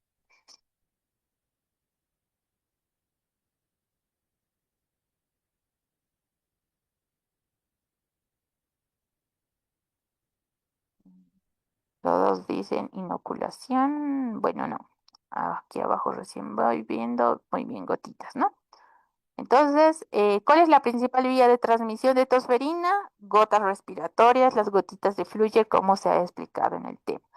Todos dicen inoculación. Bueno, no. Aquí abajo recién voy viendo, muy bien, gotitas, ¿no? Entonces, ¿cuál es la principal vía de transmisión de tosferina? Gotas respiratorias, las gotitas de Fluger, como se ha explicado en el tema.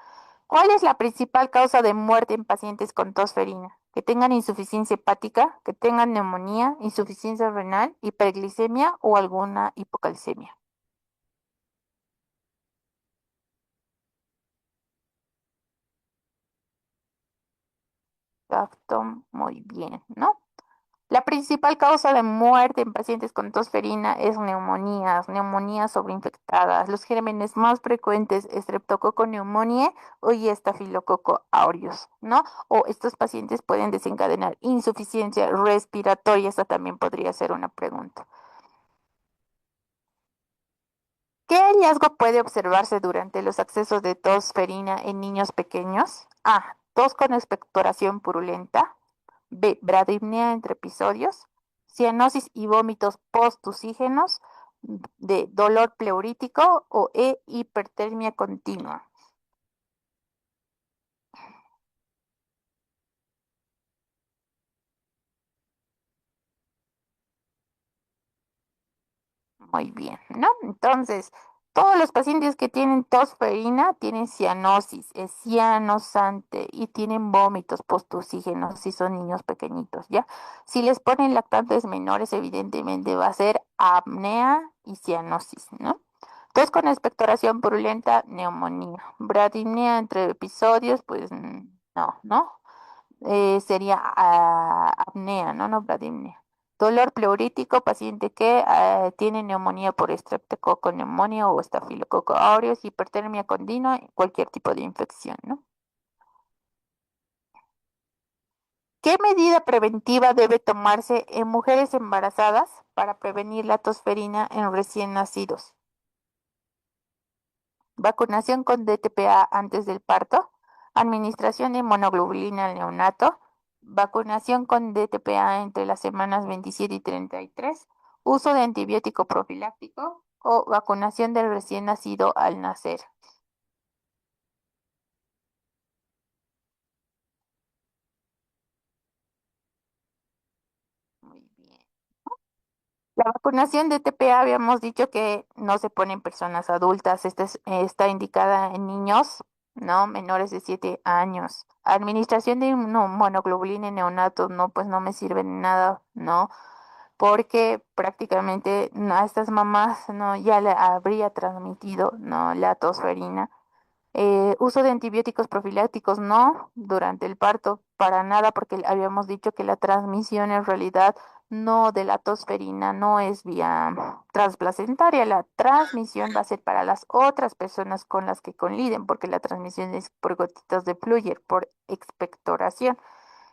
¿Cuál es la principal causa de muerte en pacientes con tosferina? Que tengan insuficiencia hepática, que tengan neumonía, insuficiencia renal, hiperglicemia o alguna hipocalcemia. Exacto, muy bien, ¿no? La principal causa de muerte en pacientes con tosferina es neumonías sobreinfectadas. Los gérmenes más frecuentes, Streptococcus pneumoniae o y Staphylococcus aureus, ¿no? O estos pacientes pueden desencadenar insuficiencia respiratoria. Esta también podría ser una pregunta. ¿Qué hallazgo puede observarse durante los accesos de tosferina en niños pequeños? A. Tos con expectoración purulenta. B. Bradipnea entre episodios. Cianosis y vómitos posttusígenos. D. Dolor pleurítico. O E. Hipertermia continua. Muy bien, ¿no? Entonces, todos los pacientes que tienen tosferina tienen cianosis, es cianosante y tienen vómitos postusígenos si son niños pequeñitos, ¿ya? Si les ponen lactantes menores, evidentemente va a ser apnea y cianosis, ¿no? Entonces, con expectoración purulenta, neumonía. Bradipnea entre episodios, pues no, ¿no? Sería apnea, ¿no? No bradipnea. Dolor pleurítico, paciente que tiene neumonía por estreptococo neumonía o estafilococo aureus, hipertermia continua, cualquier tipo de infección, ¿no? ¿Qué medida preventiva debe tomarse en mujeres embarazadas para prevenir la tosferina en recién nacidos? Vacunación con DTPA antes del parto, administración de monoglobulina al neonato, vacunación con DTPA entre las semanas 27 y 33, uso de antibiótico profiláctico o vacunación del recién nacido al nacer. Muy bien. La vacunación de TPA habíamos dicho que no se pone en personas adultas, está indicada en niños, ¿no? Menores de 7 años. Administración de monoglobulina en neonatos, no, pues no me sirve de nada, ¿no? Porque prácticamente a estas mamás, ¿no? Ya le habría transmitido, ¿no? La tosferina. Uso de antibióticos profilácticos no durante el parto, para nada, porque habíamos dicho que la transmisión en realidad no de la tosferina no es vía transplacentaria, la transmisión va a ser para las otras personas con las que conliden, porque la transmisión es por gotitas de Fluyer, por expectoración.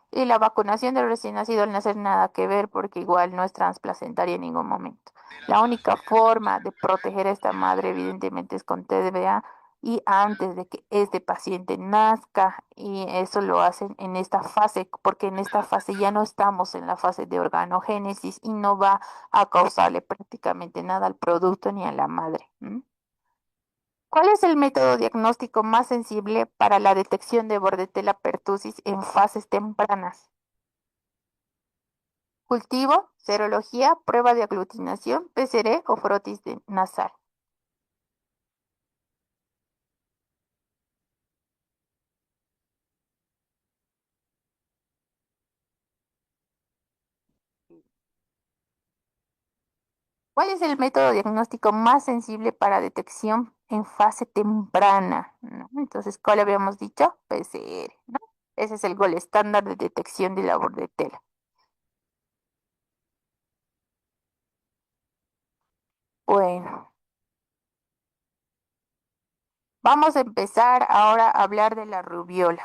Y la vacunación del recién nacido al nacer nada que ver porque igual no es transplacentaria en ningún momento. La única forma de proteger a esta madre evidentemente es con TDVA y antes de que este paciente nazca y eso lo hacen en esta fase porque en esta fase ya no estamos en la fase de organogénesis y no va a causarle prácticamente nada al producto ni a la madre. ¿M? ¿Cuál es el método diagnóstico más sensible para la detección de Bordetella pertussis en fases tempranas? Cultivo, serología, prueba de aglutinación, PCR o frotis nasal. ¿Cuál es el método diagnóstico más sensible para detección en fase temprana? ¿No? Entonces, ¿cuál habíamos dicho? PCR, ¿no? Ese es el gol estándar de detección de la bordetela. Bueno, vamos a empezar ahora a hablar de la rubiola.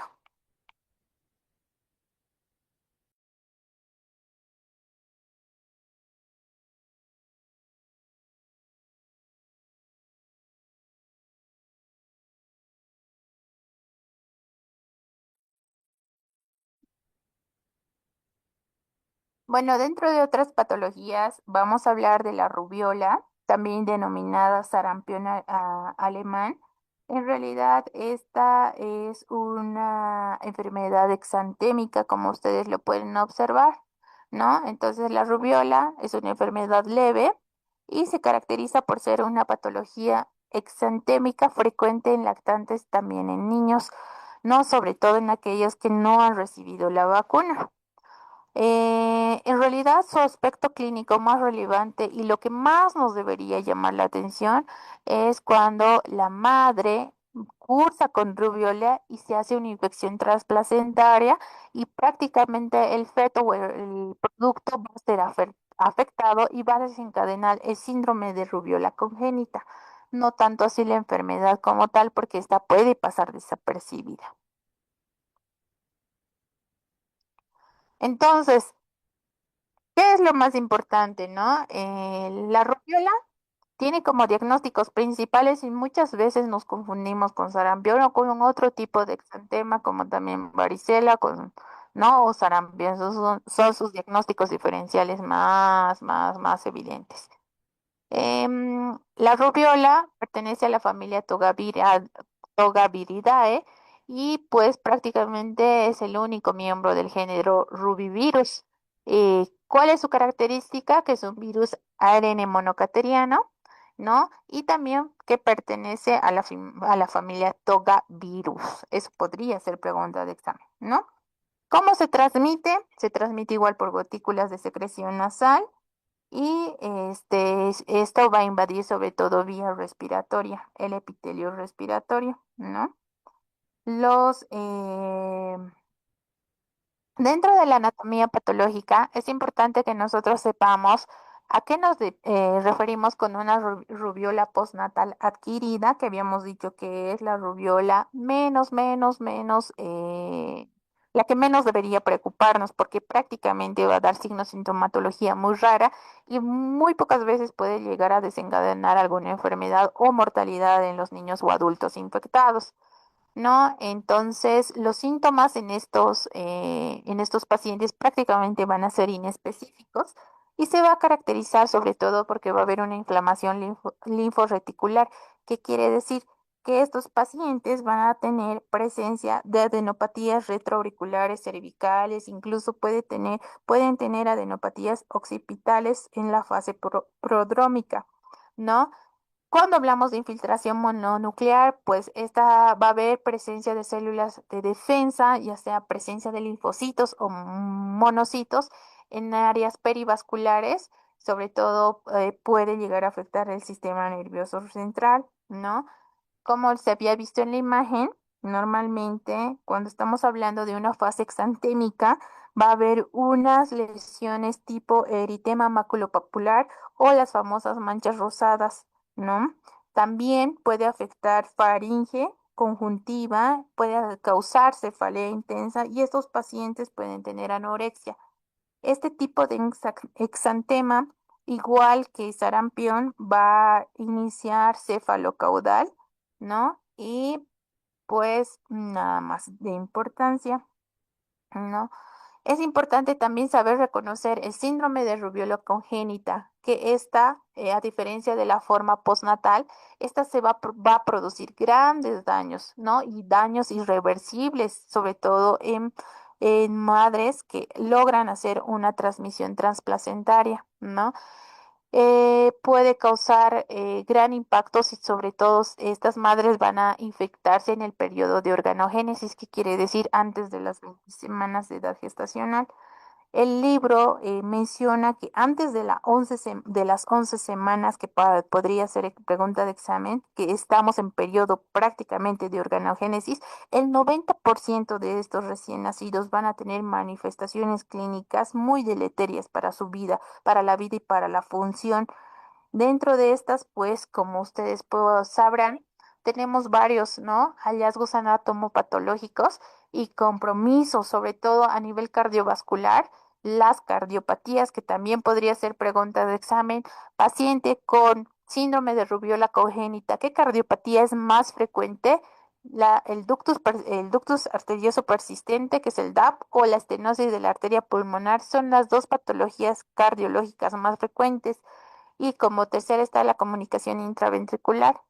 Bueno, dentro de otras patologías, vamos a hablar de la rubiola, también denominada sarampión alemán. En realidad, esta es una enfermedad exantémica, como ustedes lo pueden observar, ¿no? Entonces, la rubiola es una enfermedad leve y se caracteriza por ser una patología exantémica frecuente en lactantes, también en niños, ¿no? Sobre todo en aquellos que no han recibido la vacuna. En realidad, su aspecto clínico más relevante y lo que más nos debería llamar la atención es cuando la madre cursa con rubiola y se hace una infección transplacentaria y prácticamente el feto o el producto va a ser afectado y va a desencadenar el síndrome de rubiola congénita. No tanto así la enfermedad como tal, porque esta puede pasar desapercibida. Entonces, ¿qué es lo más importante, no? La rubiola tiene como diagnósticos principales y muchas veces nos confundimos con sarampión o con otro tipo de exantema, como también varicela, ¿no? O sarampión. Esos son sus diagnósticos diferenciales más evidentes. La rubiola pertenece a la familia Togaviridae y pues prácticamente es el único miembro del género Rubivirus. ¿Cuál es su característica? Que es un virus ARN monocateriano, ¿no? Y también que pertenece a a la familia Togavirus. Eso podría ser pregunta de examen, ¿no? ¿Cómo se transmite? Se transmite igual por gotículas de secreción nasal y esto va a invadir sobre todo vía respiratoria, el epitelio respiratorio, ¿no? Los, Dentro de la anatomía patológica, es importante que nosotros sepamos a qué nos referimos con una rubiola postnatal adquirida, que habíamos dicho que es la rubiola la que menos debería preocuparnos, porque prácticamente va a dar signos sintomatología muy rara y muy pocas veces puede llegar a desencadenar alguna enfermedad o mortalidad en los niños o adultos infectados. ¿No? Entonces, los síntomas en estos pacientes prácticamente van a ser inespecíficos y se va a caracterizar sobre todo porque va a haber una inflamación linforeticular, que quiere decir que estos pacientes van a tener presencia de adenopatías retroauriculares cervicales, incluso pueden tener adenopatías occipitales en la fase prodrómica, ¿no? Cuando hablamos de infiltración mononuclear, pues esta va a haber presencia de células de defensa, ya sea presencia de linfocitos o monocitos en áreas perivasculares, sobre todo puede llegar a afectar el sistema nervioso central, ¿no? Como se había visto en la imagen, normalmente cuando estamos hablando de una fase exantémica, va a haber unas lesiones tipo eritema maculopapular o las famosas manchas rosadas, ¿no? También puede afectar faringe, conjuntiva, puede causar cefalea intensa y estos pacientes pueden tener anorexia. Este tipo de exantema, igual que sarampión, va a iniciar cefalocaudal, ¿no? Y pues nada más de importancia, ¿no? Es importante también saber reconocer el síndrome de rubiola congénita, que esta, a diferencia de la forma postnatal, esta va a producir grandes daños, ¿no? Y daños irreversibles, sobre todo en madres que logran hacer una transmisión transplacentaria, ¿no? Puede causar gran impacto si sobre todo estas madres van a infectarse en el periodo de organogénesis, que quiere decir antes de las 20 semanas de edad gestacional. El libro menciona que antes de, de las 11 semanas, que podría ser pregunta de examen, que estamos en periodo prácticamente de organogénesis, el 90% de estos recién nacidos van a tener manifestaciones clínicas muy deleterias para su vida, para la vida y para la función. Dentro de estas, pues, como ustedes sabrán, tenemos varios, ¿no? Hallazgos anatomopatológicos y compromisos, sobre todo a nivel cardiovascular, las cardiopatías, que también podría ser pregunta de examen, paciente con síndrome de rubiola congénita, ¿qué cardiopatía es más frecuente? El ductus arterioso persistente, que es el DAP, o la estenosis de la arteria pulmonar, son las dos patologías cardiológicas más frecuentes. Y como tercera está la comunicación intraventricular.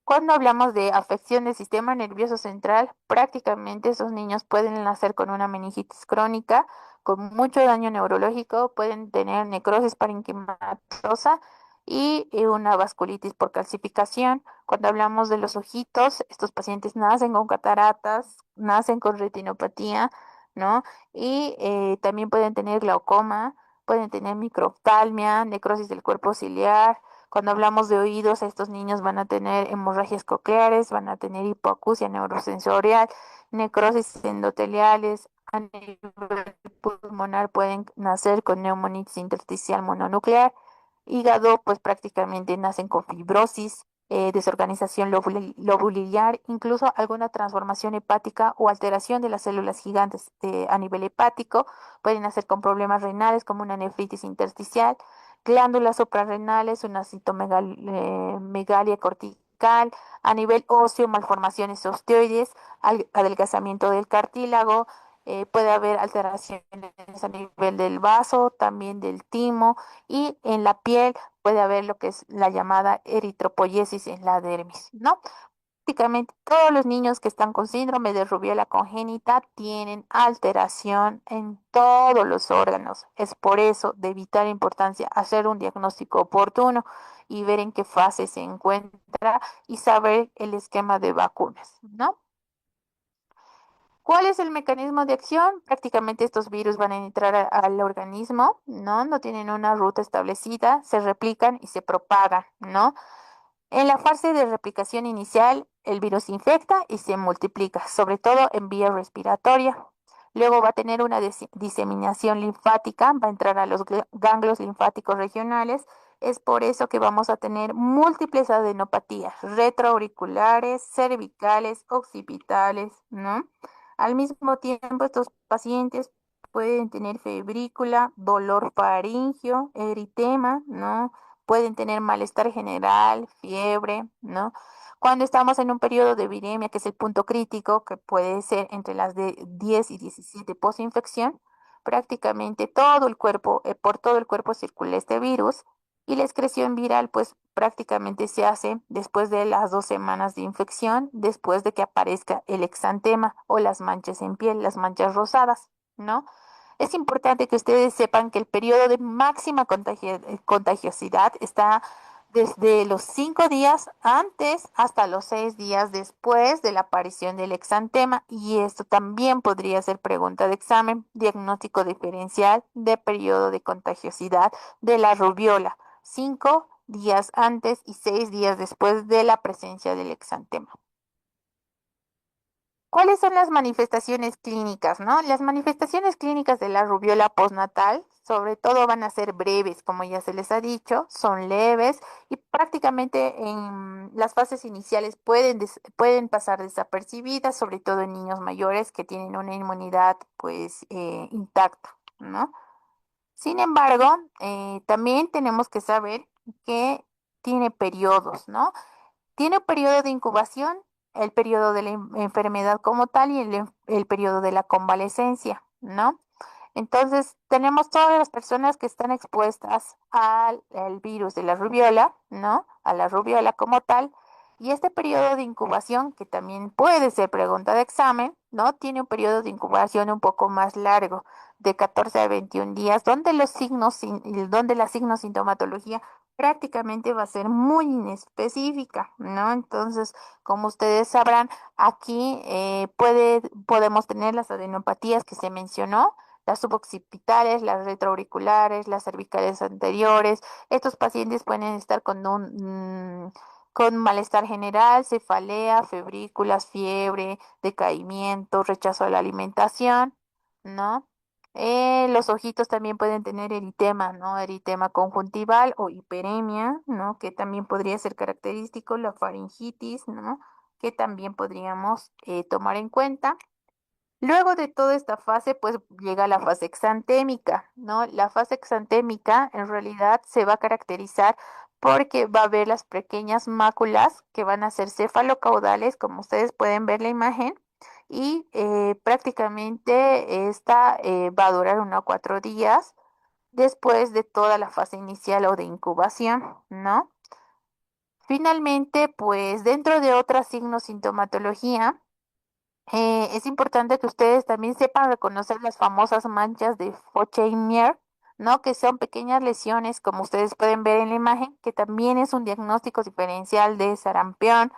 Cuando hablamos de afección del sistema nervioso central, prácticamente esos niños pueden nacer con una meningitis crónica, con mucho daño neurológico, pueden tener necrosis parenquimatosa y una vasculitis por calcificación. Cuando hablamos de los ojitos, estos pacientes nacen con cataratas, nacen con retinopatía, ¿no? Y también pueden tener glaucoma, pueden tener microftalmia, necrosis del cuerpo ciliar. Cuando hablamos de oídos, estos niños van a tener hemorragias cocleares, van a tener hipoacusia neurosensorial, necrosis endoteliales, a nivel pulmonar pueden nacer con neumonitis intersticial mononuclear, hígado pues prácticamente nacen con fibrosis, desorganización lobulillar, incluso alguna transformación hepática o alteración de las células gigantes a nivel hepático, pueden nacer con problemas renales como una nefritis intersticial, glándulas suprarrenales, una citomegalia cortical, a nivel óseo, malformaciones osteoides, adelgazamiento del cartílago, puede haber alteraciones a nivel del vaso, también del timo, y en la piel puede haber lo que es la llamada eritropoyesis en la dermis, ¿no? Prácticamente todos los niños que están con síndrome de rubiola congénita tienen alteración en todos los órganos. Es por eso de vital importancia hacer un diagnóstico oportuno y ver en qué fase se encuentra y saber el esquema de vacunas, ¿no? ¿Cuál es el mecanismo de acción? Prácticamente estos virus van a entrar al organismo, ¿no? No tienen una ruta establecida, se replican y se propagan, ¿no? En la fase de replicación inicial, el virus infecta y se multiplica, sobre todo en vía respiratoria. Luego va a tener una diseminación linfática, va a entrar a los ganglios linfáticos regionales. Es por eso que vamos a tener múltiples adenopatías retroauriculares, cervicales, occipitales, ¿no? Al mismo tiempo, estos pacientes pueden tener febrícula, dolor faríngeo, eritema, ¿no? Pueden tener malestar general, fiebre, ¿no? Cuando estamos en un periodo de viremia, que es el punto crítico, que puede ser entre las de 10 y 17 posinfección, prácticamente todo el cuerpo, por todo el cuerpo circula este virus y la excreción viral pues prácticamente se hace después de las 2 semanas de infección, después de que aparezca el exantema o las manchas en piel, las manchas rosadas, ¿no? Es importante que ustedes sepan que el periodo de máxima contagiosidad está desde los 5 días antes hasta los 6 días después de la aparición del exantema, y esto también podría ser pregunta de examen, diagnóstico diferencial de periodo de contagiosidad de la rubiola, 5 días antes y 6 días después de la presencia del exantema. ¿Cuáles son las manifestaciones clínicas, no? Las manifestaciones clínicas de la rubiola postnatal, sobre todo van a ser breves, como ya se les ha dicho, son leves y prácticamente en las fases iniciales pueden pasar desapercibidas, sobre todo en niños mayores que tienen una inmunidad pues intacta, ¿no? Sin embargo, también tenemos que saber que tiene periodos, ¿no? Tiene un periodo de incubación, el periodo de la enfermedad como tal y el periodo de la convalecencia, ¿no? Entonces, tenemos todas las personas que están expuestas al virus de la rubiola, ¿no? A la rubiola como tal. Y este periodo de incubación, que también puede ser pregunta de examen, ¿no? Tiene un periodo de incubación un poco más largo, de 14 a 21 días, donde donde la signosintomatología prácticamente va a ser muy inespecífica, ¿no? Entonces, como ustedes sabrán, aquí podemos tener las adenopatías que se mencionó, las suboccipitales, las retroauriculares, las cervicales anteriores. Estos pacientes pueden estar con malestar general, cefalea, febrículas, fiebre, decaimiento, rechazo a la alimentación, ¿no? Los ojitos también pueden tener eritema, ¿no? Eritema conjuntival o hiperemia, ¿no? Que también podría ser característico, la faringitis, ¿no? Que también podríamos tomar en cuenta. Luego de toda esta fase, pues llega la fase exantémica, ¿no? La fase exantémica en realidad se va a caracterizar porque va a haber las pequeñas máculas que van a ser cefalocaudales, como ustedes pueden ver la imagen, y prácticamente esta va a durar 1 a 4 días después de toda la fase inicial o de incubación, ¿no? Finalmente, pues dentro de otra sintomatología, es importante que ustedes también sepan reconocer las famosas manchas de Foch-Ménier, ¿no? Que son pequeñas lesiones, como ustedes pueden ver en la imagen, que también es un diagnóstico diferencial de sarampión,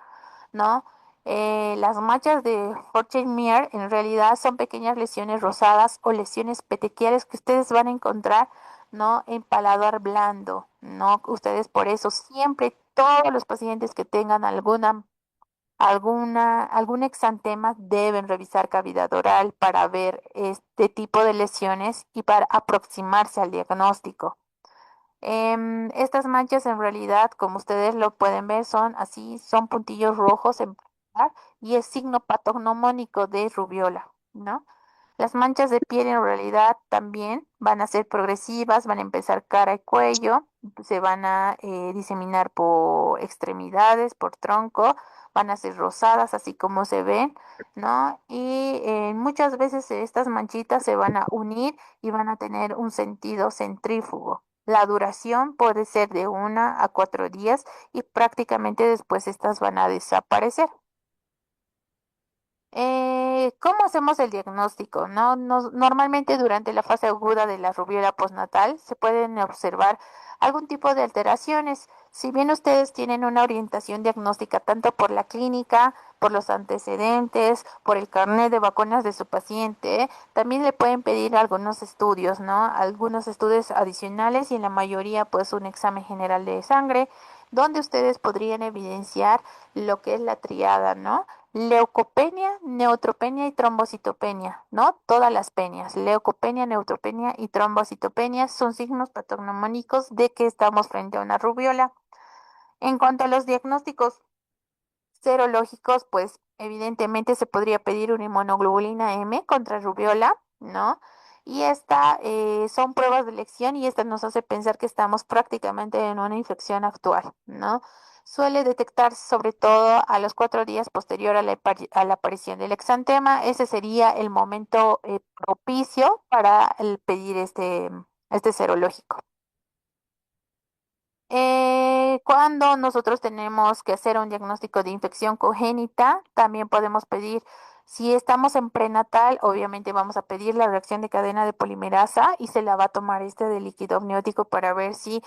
¿no? Las manchas de Foch-Ménier en realidad son pequeñas lesiones rosadas o lesiones petequiales que ustedes van a encontrar, ¿no? En paladar blando, ¿no? Ustedes por eso siempre, todos los pacientes que tengan algún exantema deben revisar cavidad oral para ver este tipo de lesiones y para aproximarse al diagnóstico. Estas manchas en realidad, como ustedes lo pueden ver, son así, son puntillos rojos en particular y es signo patognomónico de rubiola, ¿no? Las manchas de piel en realidad también van a ser progresivas, van a empezar cara y cuello, se van a diseminar por extremidades, por tronco, van a ser rosadas así como se ven, ¿no? Y muchas veces estas manchitas se van a unir y van a tener un sentido centrífugo. La duración puede ser de 1 a 4 días y prácticamente después estas van a desaparecer. ¿Cómo hacemos el diagnóstico? ¿No? Normalmente durante la fase aguda de la rubiola postnatal se pueden observar algún tipo de alteraciones. Si bien ustedes tienen una orientación diagnóstica tanto por la clínica, por los antecedentes, por el carnet de vacunas de su paciente, también le pueden pedir algunos estudios, ¿no? Algunos estudios adicionales y en la mayoría pues un examen general de sangre donde ustedes podrían evidenciar lo que es la triada, ¿no? leucopenia, neutropenia y trombocitopenia, ¿no? Todas las penias, leucopenia, neutropenia y trombocitopenia son signos patognomónicos de que estamos frente a una rubiola. En cuanto a los diagnósticos serológicos, pues evidentemente se podría pedir una inmunoglobulina M contra rubiola, ¿no? Y esta son pruebas de elección y esta nos hace pensar que estamos prácticamente en una infección actual, ¿no? Suele detectarse sobre todo a los 4 días posterior a a la aparición del exantema. Ese sería el momento propicio para pedir este serológico. Cuando nosotros tenemos que hacer un diagnóstico de infección congénita, también podemos pedir, si estamos en prenatal, obviamente vamos a pedir la reacción de cadena de polimerasa y se la va a tomar de líquido amniótico para ver si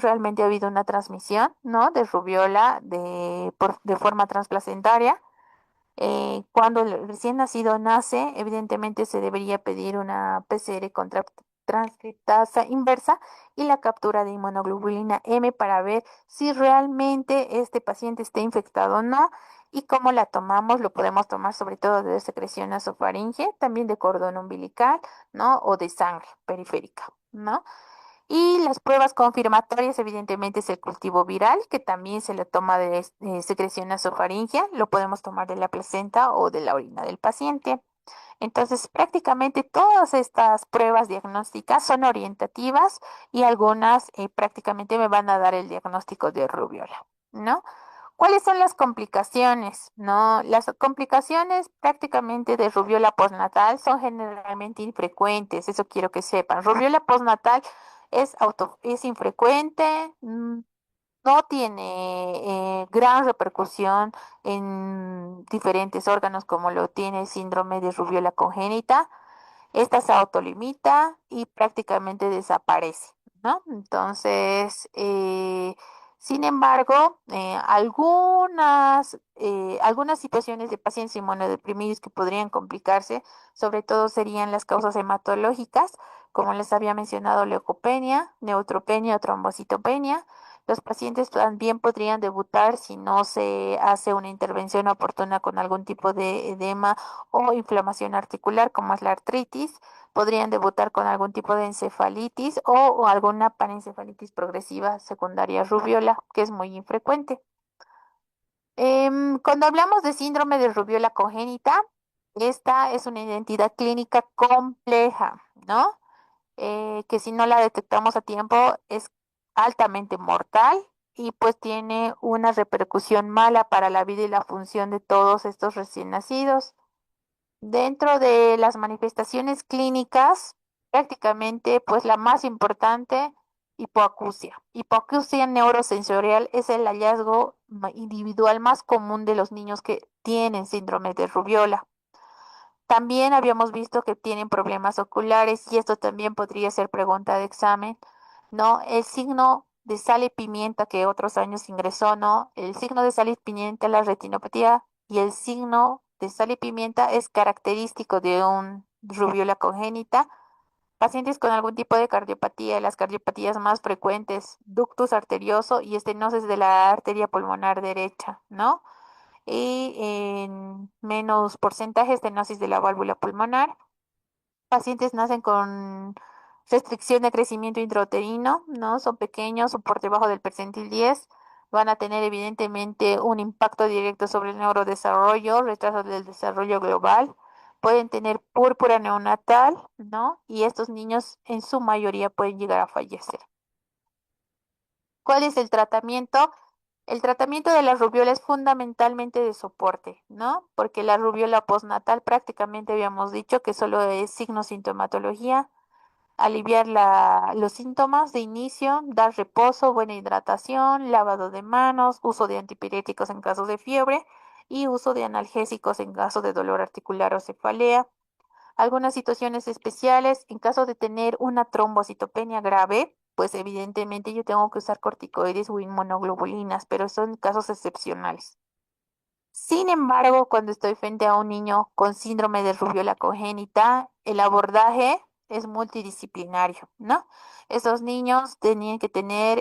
realmente ha habido una transmisión, ¿no? De rubiola de forma transplacentaria. Cuando el recién nacido nace, evidentemente se debería pedir una PCR contra transcriptasa inversa y la captura de inmunoglobulina M para ver si realmente este paciente está infectado o no. Y cómo la tomamos, lo podemos tomar sobre todo de secreción nasofaringe, también de cordón umbilical, ¿no? O de sangre periférica, ¿no? Y las pruebas confirmatorias, evidentemente, es el cultivo viral, que también se le toma de secreción nasofaringea, lo podemos tomar de la placenta o de la orina del paciente. Entonces, prácticamente todas estas pruebas diagnósticas son orientativas y algunas prácticamente me van a dar el diagnóstico de rubiola, ¿no? ¿Cuáles son las complicaciones? No, las complicaciones prácticamente de rubiola postnatal son generalmente infrecuentes, eso quiero que sepan. Rubiola postnatal es infrecuente, no tiene gran repercusión en diferentes órganos como lo tiene el síndrome de rubiola congénita. Esta se autolimita y prácticamente desaparece, ¿no? Entonces, sin embargo, algunas situaciones de pacientes inmunodeprimidos que podrían complicarse, sobre todo serían las causas hematológicas, como les había mencionado, leucopenia, neutropenia o trombocitopenia. Los pacientes también podrían debutar si no se hace una intervención oportuna con algún tipo de edema o inflamación articular, como es la artritis. Podrían debutar con algún tipo de encefalitis o alguna panencefalitis progresiva secundaria rubiola, que es muy infrecuente. Cuando hablamos de síndrome de rubiola congénita, esta es una identidad clínica compleja, ¿no? Que si no la detectamos a tiempo es altamente mortal y pues tiene una repercusión mala para la vida y la función de todos estos recién nacidos. Dentro de las manifestaciones clínicas, prácticamente pues la más importante, hipoacusia. Hipoacusia neurosensorial es el hallazgo individual más común de los niños que tienen síndrome de rubiola. También habíamos visto que tienen problemas oculares y esto también podría ser pregunta de examen, ¿no? El signo de sal y pimienta que otros años ingresó, ¿no? El signo de sal y pimienta, la retinopatía y el signo de sal y pimienta es característico de un rubiola congénita. Pacientes con algún tipo de cardiopatía, las cardiopatías más frecuentes, ductus arterioso y estenosis de la arteria pulmonar derecha, ¿no? Y en menos porcentaje estenosis de la válvula pulmonar. Pacientes nacen con restricción de crecimiento intrauterino, ¿no? Son pequeños o por debajo del percentil 10. Van a tener evidentemente un impacto directo sobre el neurodesarrollo, retraso del desarrollo global. Pueden tener púrpura neonatal, ¿no? Y estos niños en su mayoría pueden llegar a fallecer. ¿Cuál es el tratamiento? El tratamiento de la rubiola es fundamentalmente de soporte, ¿no? Porque la rubiola postnatal prácticamente habíamos dicho que solo es signo sintomatología, aliviar los síntomas de inicio, dar reposo, buena hidratación, lavado de manos, uso de antipiréticos en caso de fiebre y uso de analgésicos en caso de dolor articular o cefalea. Algunas situaciones especiales, en caso de tener una trombocitopenia grave, pues evidentemente yo tengo que usar corticoides o inmunoglobulinas, pero son casos excepcionales. Sin embargo, cuando estoy frente a un niño con síndrome de rubiola congénita, el abordaje es multidisciplinario, ¿no? Esos niños tenían que tener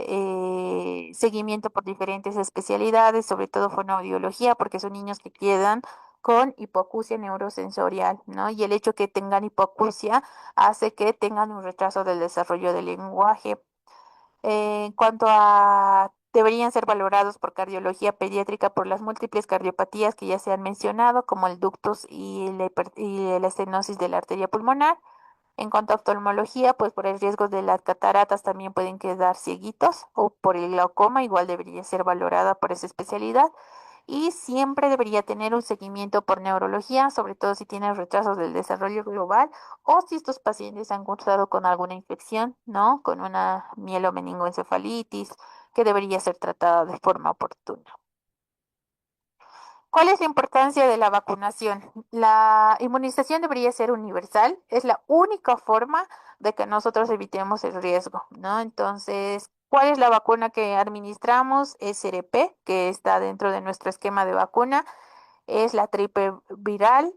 seguimiento por diferentes especialidades, sobre todo fonoaudiología, porque son niños que quedan con hipoacusia neurosensorial, ¿no? Y el hecho que tengan hipoacusia hace que tengan un retraso del desarrollo del lenguaje. En cuanto a deberían ser valorados por cardiología pediátrica por las múltiples cardiopatías que ya se han mencionado, como el ductus y y la estenosis de la arteria pulmonar. En cuanto a oftalmología, pues por el riesgo de las cataratas también pueden quedar cieguitos o por el glaucoma, igual debería ser valorada por esa especialidad. Y siempre debería tener un seguimiento por neurología, sobre todo si tienen retrasos del desarrollo global o si estos pacientes han cursado con alguna infección, ¿no? Con una mielomeningoencefalitis que debería ser tratada de forma oportuna. ¿Cuál es la importancia de la vacunación? La inmunización debería ser universal, es la única forma de que nosotros evitemos el riesgo, ¿no? Entonces, ¿cuál es la vacuna que administramos? Es SRP, que está dentro de nuestro esquema de vacuna, es la triple viral,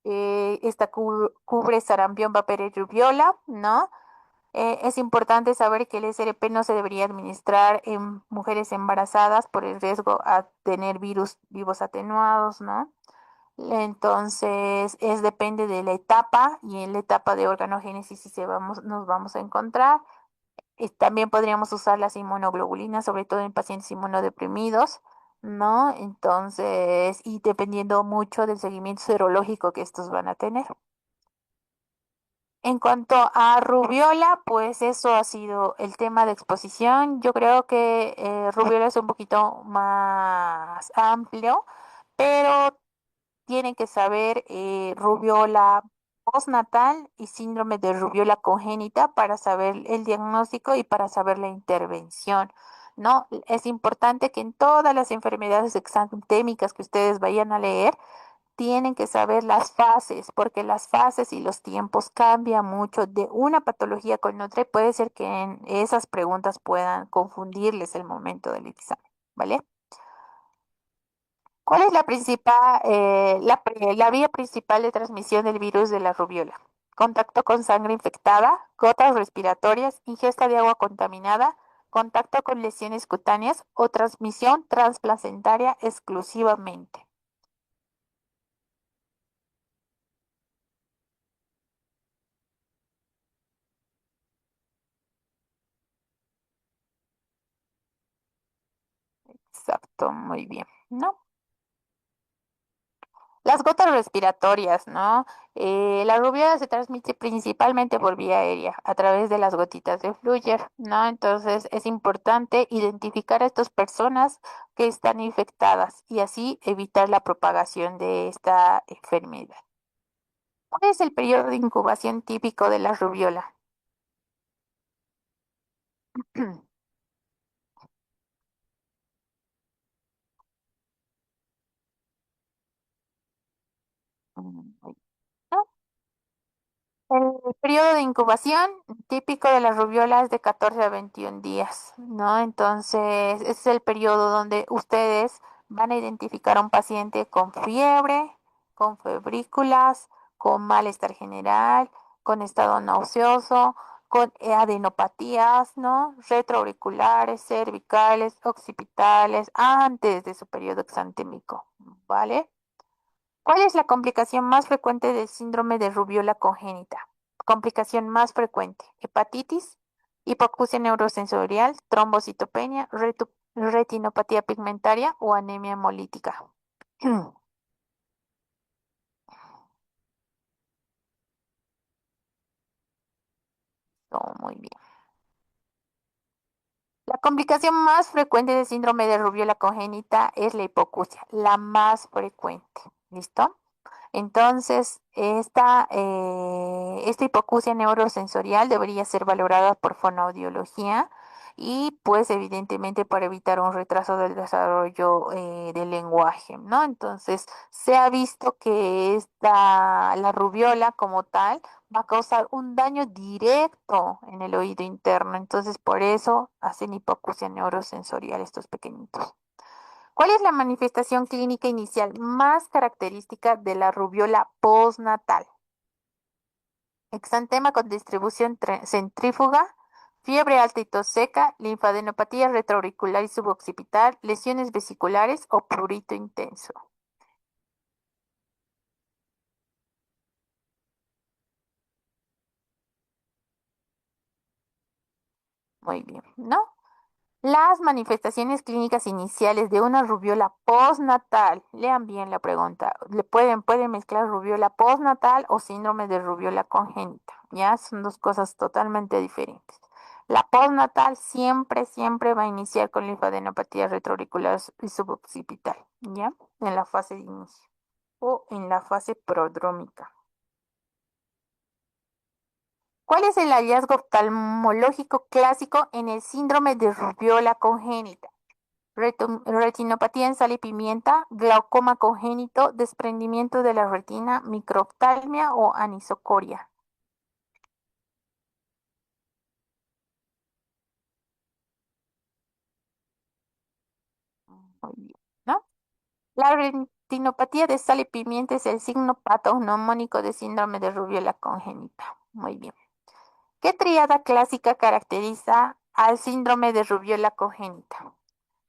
esta cubre sarampión, papera y rubiola, ¿no? Es importante saber que el SRP no se debería administrar en mujeres embarazadas por el riesgo a tener virus vivos atenuados, ¿no? Entonces, depende de la etapa y en la etapa de organogénesis si nos vamos a encontrar. También podríamos usar las inmunoglobulinas, sobre todo en pacientes inmunodeprimidos, ¿no? Entonces, y dependiendo mucho del seguimiento serológico que estos van a tener. En cuanto a rubiola, pues eso ha sido el tema de exposición. Yo creo que rubiola es un poquito más amplio, pero tienen que saber rubiola postnatal y síndrome de rubiola congénita para saber el diagnóstico y para saber la intervención, ¿no? Es importante que en todas las enfermedades exantémicas que ustedes vayan a leer, tienen que saber las fases, porque las fases y los tiempos cambian mucho de una patología con otra y puede ser que en esas preguntas puedan confundirles el momento del examen, ¿vale? ¿Cuál es la vía principal de transmisión del virus de la rubiola? Contacto con sangre infectada, gotas respiratorias, ingesta de agua contaminada, contacto con lesiones cutáneas o transmisión transplacentaria exclusivamente. Exacto, muy bien, ¿no? Las gotas respiratorias, ¿no? La rubiola se transmite principalmente por vía aérea, a través de las gotitas de Fluyer, ¿no? Entonces es importante identificar a estas personas que están infectadas y así evitar la propagación de esta enfermedad. ¿Cuál es el periodo de incubación típico de la rubiola? ¿No? El periodo de incubación típico de las rubiolas es de 14 a 21 días, ¿no? Entonces, ese es el periodo donde ustedes van a identificar a un paciente con fiebre, con febrículas, con malestar general, con estado nauseoso, con adenopatías, ¿no? Retroauriculares, cervicales, occipitales, antes de su periodo exantémico, ¿vale? ¿Cuál es la complicación más frecuente del síndrome de rubiola congénita? Complicación más frecuente: hepatitis, hipoacusia neurosensorial, trombocitopenia, retinopatía pigmentaria o anemia hemolítica. Oh, muy bien. La complicación más frecuente del síndrome de rubiola congénita es la hipoacusia, la más frecuente. ¿Listo? Entonces, esta hipoacusia neurosensorial debería ser valorada por fonoaudiología y pues evidentemente para evitar un retraso del desarrollo del lenguaje, ¿no? Entonces, se ha visto que la rubiola como tal va a causar un daño directo en el oído interno. Entonces, por eso hacen hipoacusia neurosensorial estos pequeñitos. ¿Cuál es la manifestación clínica inicial más característica de la rubiola postnatal? exantema con distribución centrífuga, fiebre alta y tos seca, linfadenopatía retroauricular y suboccipital, lesiones vesiculares o prurito intenso. Muy bien, ¿no? Las manifestaciones clínicas iniciales de una rubiola postnatal. Lean bien la pregunta. Pueden mezclar rubiola postnatal o síndrome de rubiola congénita. Ya son dos cosas totalmente diferentes. La postnatal siempre va a iniciar con linfadenopatía retroauricular y suboccipital, ¿ya? En la fase de inicio o en la fase prodrómica. ¿Cuál es el hallazgo oftalmológico clásico en el síndrome de rubiola congénita? Retinopatía en sal y pimienta, glaucoma congénito, desprendimiento de la retina, microftalmia o anisocoria. Muy bien, ¿no? La retinopatía de sal y pimienta es el signo patognomónico de síndrome de rubiola congénita. Muy bien. ¿Qué tríada clásica caracteriza al síndrome de rubiola congénita?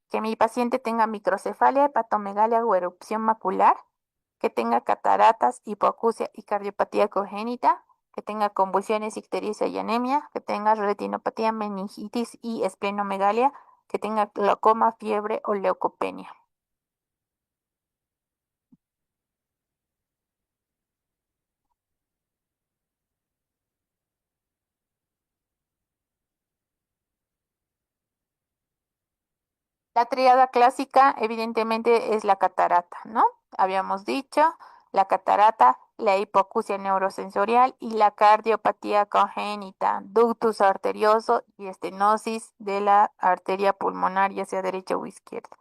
Que mi paciente tenga microcefalia, hepatomegalia o erupción macular, que tenga cataratas, hipoacusia y cardiopatía congénita, que tenga convulsiones, ictericia y anemia, que tenga retinopatía, meningitis y esplenomegalia, que tenga glaucoma, fiebre o leucopenia. La tríada clásica, evidentemente, es la catarata, ¿no? Habíamos dicho, la catarata, la hipoacusia neurosensorial y la cardiopatía congénita, ductus arterioso y estenosis de la arteria pulmonar, ya sea derecha o izquierda.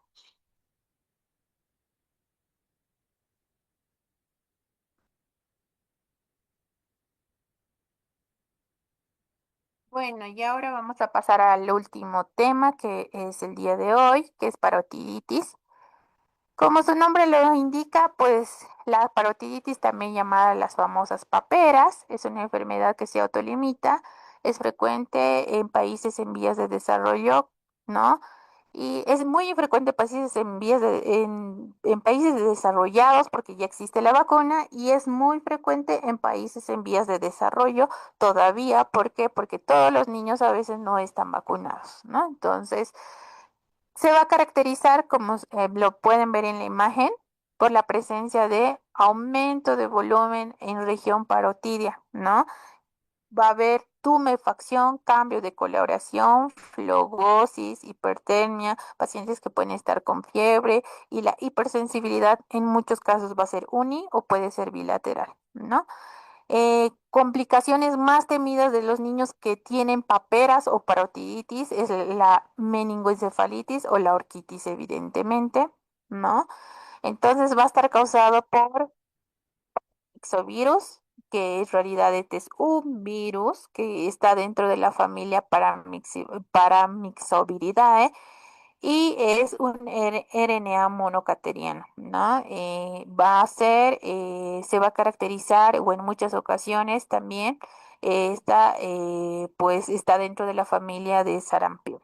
Bueno, y ahora vamos a pasar al último tema que es el día de hoy, que es parotiditis. Como su nombre lo indica, pues la parotiditis, también llamada las famosas paperas, es una enfermedad que se autolimita, es frecuente en países en vías de desarrollo, ¿no? Y es muy infrecuente en países en países desarrollados porque ya existe la vacuna y es muy frecuente en países en vías de desarrollo todavía. ¿Por qué? Porque todos los niños a veces no están vacunados, ¿no? Entonces, se va a caracterizar, como lo pueden ver en la imagen, por la presencia de aumento de volumen en región parotidia, ¿no? Va a haber tumefacción, cambio de coloración, flogosis, hipertermia, pacientes que pueden estar con fiebre y la hipersensibilidad en muchos casos va a ser uni o puede ser bilateral, ¿no? Complicaciones más temidas de los niños que tienen paperas o parotiditis es la meningoencefalitis o la orquitis, evidentemente, ¿no? Entonces va a estar causado por exovirus, que en realidad este es un virus que está dentro de la familia Paramyxoviridae y es un RNA monocateriano, ¿no? Se va a caracterizar, o en muchas ocasiones también, pues está dentro de la familia de sarampión.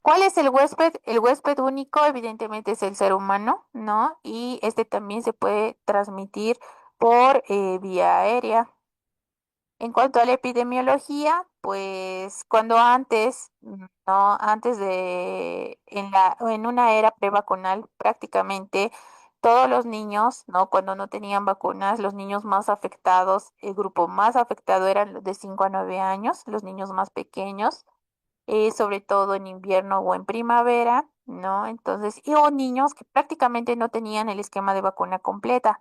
¿Cuál es el huésped? El huésped único, evidentemente, es el ser humano, ¿no? Y este también se puede transmitir por vía aérea. En cuanto a la epidemiología, pues cuando antes, no, antes de, en una era prevacunal, prácticamente todos los niños, ¿no? Cuando no tenían vacunas, los niños más afectados, el grupo más afectado eran los de 5 a 9 años, los niños más pequeños, sobre todo en invierno o en primavera, ¿no? Entonces, o niños que prácticamente no tenían el esquema de vacuna completa.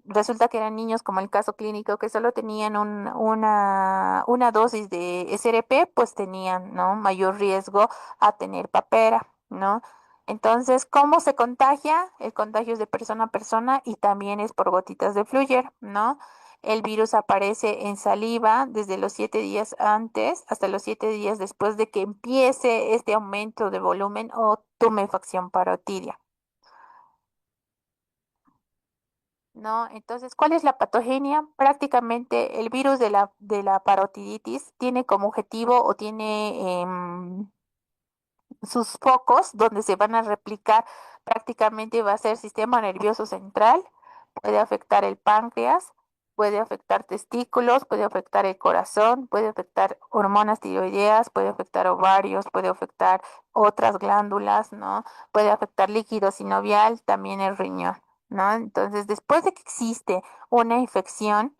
Resulta que eran niños, como el caso clínico, que solo tenían una dosis de SRP, pues tenían, ¿no? Mayor riesgo a tener papera, ¿no? Entonces, ¿cómo se contagia? El contagio es de persona a persona y también es por gotitas de Fluyer, ¿no? El virus aparece en saliva desde los 7 días antes hasta los 7 días después de que empiece este aumento de volumen o tumefacción parotidia. ¿no? Entonces, ¿cuál es la patogenia? Prácticamente el virus de la parotiditis tiene como objetivo o tiene sus focos donde se van a replicar prácticamente va a ser sistema nervioso central, puede afectar el páncreas, puede afectar testículos, puede afectar el corazón, puede afectar hormonas tiroideas, puede afectar ovarios, puede afectar otras glándulas, ¿no? Puede afectar líquido sinovial, también el riñón, ¿no? Entonces, después de que existe una infección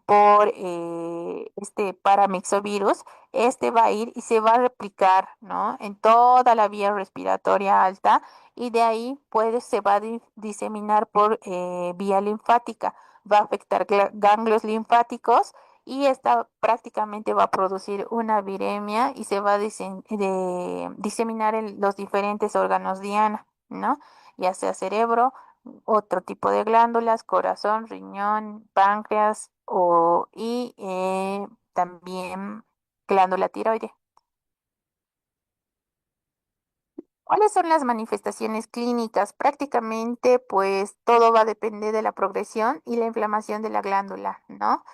por este paramixovirus, este va a ir y se va a replicar, ¿no? En toda la vía respiratoria alta y de ahí se va a diseminar por vía linfática. Va a afectar ganglios linfáticos y esta prácticamente va a producir una viremia y se va a diseminar en los diferentes órganos diana, ¿no? Ya sea cerebro, otro tipo de glándulas, corazón, riñón, páncreas y también glándula tiroide. ¿Cuáles son las manifestaciones clínicas? Prácticamente, pues todo va a depender de la progresión y la inflamación de la glándula, ¿no?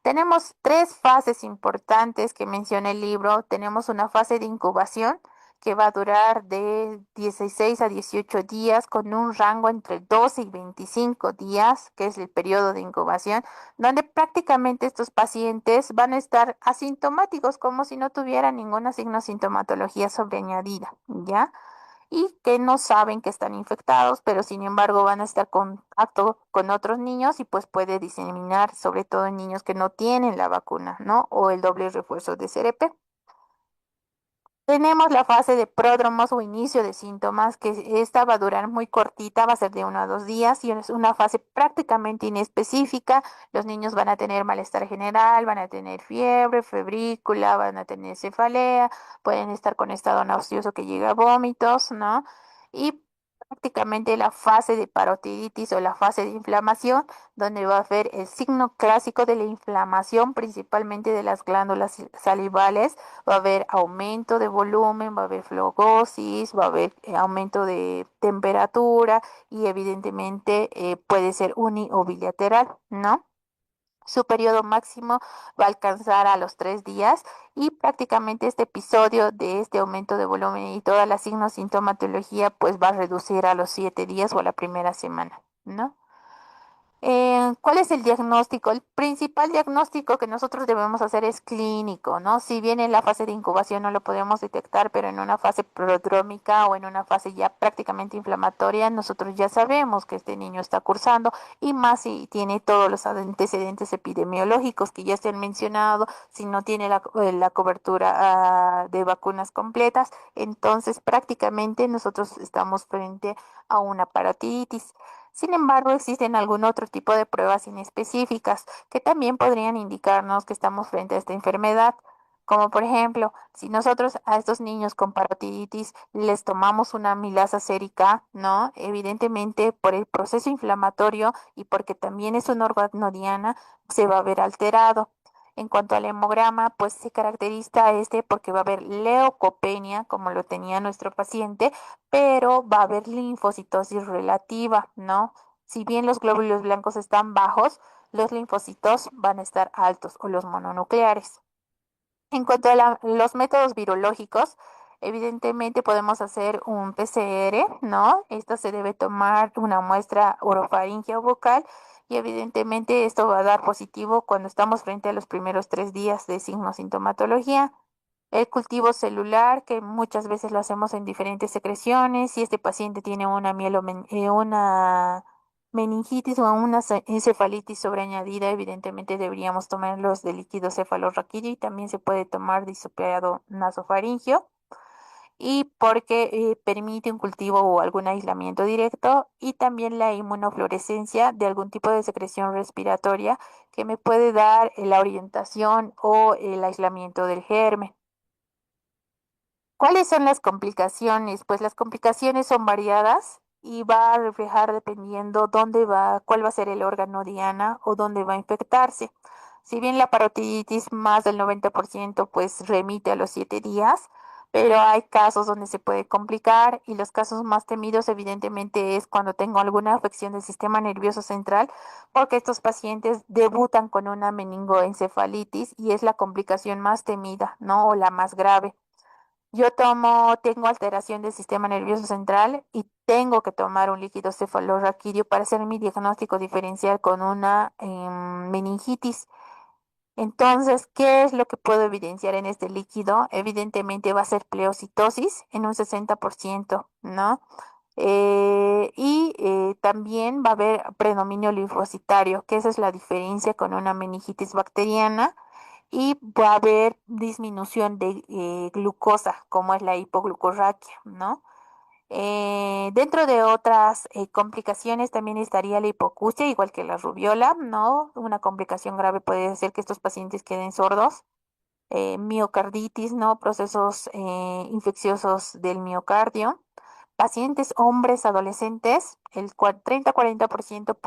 Tenemos tres fases importantes que menciona el libro. Tenemos una fase de incubación que va a durar de 16 a 18 días con un rango entre 12 y 25 días, que es el periodo de incubación, donde prácticamente estos pacientes van a estar asintomáticos como si no tuvieran ninguna signo sintomatología sobreañadida, ¿ya? Y que no saben que están infectados, pero sin embargo van a estar en contacto con otros niños y pues puede diseminar, sobre todo en niños que no tienen la vacuna, ¿no? O el doble refuerzo de CRP. Tenemos la fase de pródromos o inicio de síntomas, que esta va a durar muy cortita, va a ser de 1 a 2 días y es una fase prácticamente inespecífica. Los niños van a tener malestar general, van a tener fiebre, febrícula, van a tener cefalea, pueden estar con estado nauseoso que llega a vómitos, ¿no? Y prácticamente la fase de parotiditis o la fase de inflamación, donde va a haber el signo clásico de la inflamación, principalmente de las glándulas salivales. Va a haber aumento de volumen, va a haber flogosis, va a haber aumento de temperatura y evidentemente puede ser uni o bilateral, ¿no? Su periodo máximo va a alcanzar a los 3 días y prácticamente este episodio de este aumento de volumen y toda la sintomatología pues va a reducir a los 7 días o a la primera semana, ¿no? ¿Cuál es el diagnóstico? El principal diagnóstico que nosotros debemos hacer es clínico, ¿no? Si bien en la fase de incubación no lo podemos detectar, pero en una fase prodrómica o en una fase ya prácticamente inflamatoria, nosotros ya sabemos que este niño está cursando y más si tiene todos los antecedentes epidemiológicos que ya se han mencionado, si no tiene la cobertura de vacunas completas, entonces prácticamente nosotros estamos frente a una parotiditis. Sin embargo, existen algún otro tipo de pruebas inespecíficas que también podrían indicarnos que estamos frente a esta enfermedad, como por ejemplo, si nosotros a estos niños con parotiditis les tomamos una amilasa sérica, ¿no? Evidentemente, por el proceso inflamatorio y porque también es un órgano diana, se va a ver alterado. En cuanto al hemograma, pues se caracteriza este porque va a haber leucopenia, como lo tenía nuestro paciente, pero va a haber linfocitosis relativa, ¿no? Si bien los glóbulos blancos están bajos, los linfocitos van a estar altos o los mononucleares. En cuanto a los métodos virológicos, evidentemente podemos hacer un PCR, ¿no? Esto se debe tomar una muestra orofaringea o bucal y evidentemente esto va a dar positivo cuando estamos frente a los primeros 3 días de signo-sintomatología. El cultivo celular, que muchas veces lo hacemos en diferentes secreciones. Si este paciente tiene una meningitis o una encefalitis sobreañadida, evidentemente deberíamos tomarlos de líquido cefalorraquídeo y también se puede tomar disopiado nasofaringio y porque permite un cultivo o algún aislamiento directo y también la inmunofluorescencia de algún tipo de secreción respiratoria que me puede dar la orientación o el aislamiento del germen. ¿Cuáles son las complicaciones? Pues las complicaciones son variadas y va a reflejar dependiendo cuál va a ser el órgano diana o dónde va a infectarse. Si bien la parotiditis más del 90% pues remite a los 7 días, pero hay casos donde se puede complicar y los casos más temidos evidentemente es cuando tengo alguna afección del sistema nervioso central, porque estos pacientes debutan con una meningoencefalitis y es la complicación más temida, ¿no? O la más grave. Tengo alteración del sistema nervioso central y tengo que tomar un líquido cefalorraquídeo para hacer mi diagnóstico diferencial con una meningitis. Entonces, ¿qué es lo que puedo evidenciar en este líquido? Evidentemente va a ser pleocitosis en un 60%, ¿no? También va a haber predominio linfocitario, que esa es la diferencia con una meningitis bacteriana, y va a haber disminución de glucosa, como es la hipoglucorraquia, ¿no? Dentro de otras complicaciones también estaría la hipoacusia, igual que la rubiola, ¿no? Una complicación grave puede ser que estos pacientes queden sordos. Miocarditis, ¿no? Procesos infecciosos del miocardio. Pacientes hombres adolescentes, el 30-40%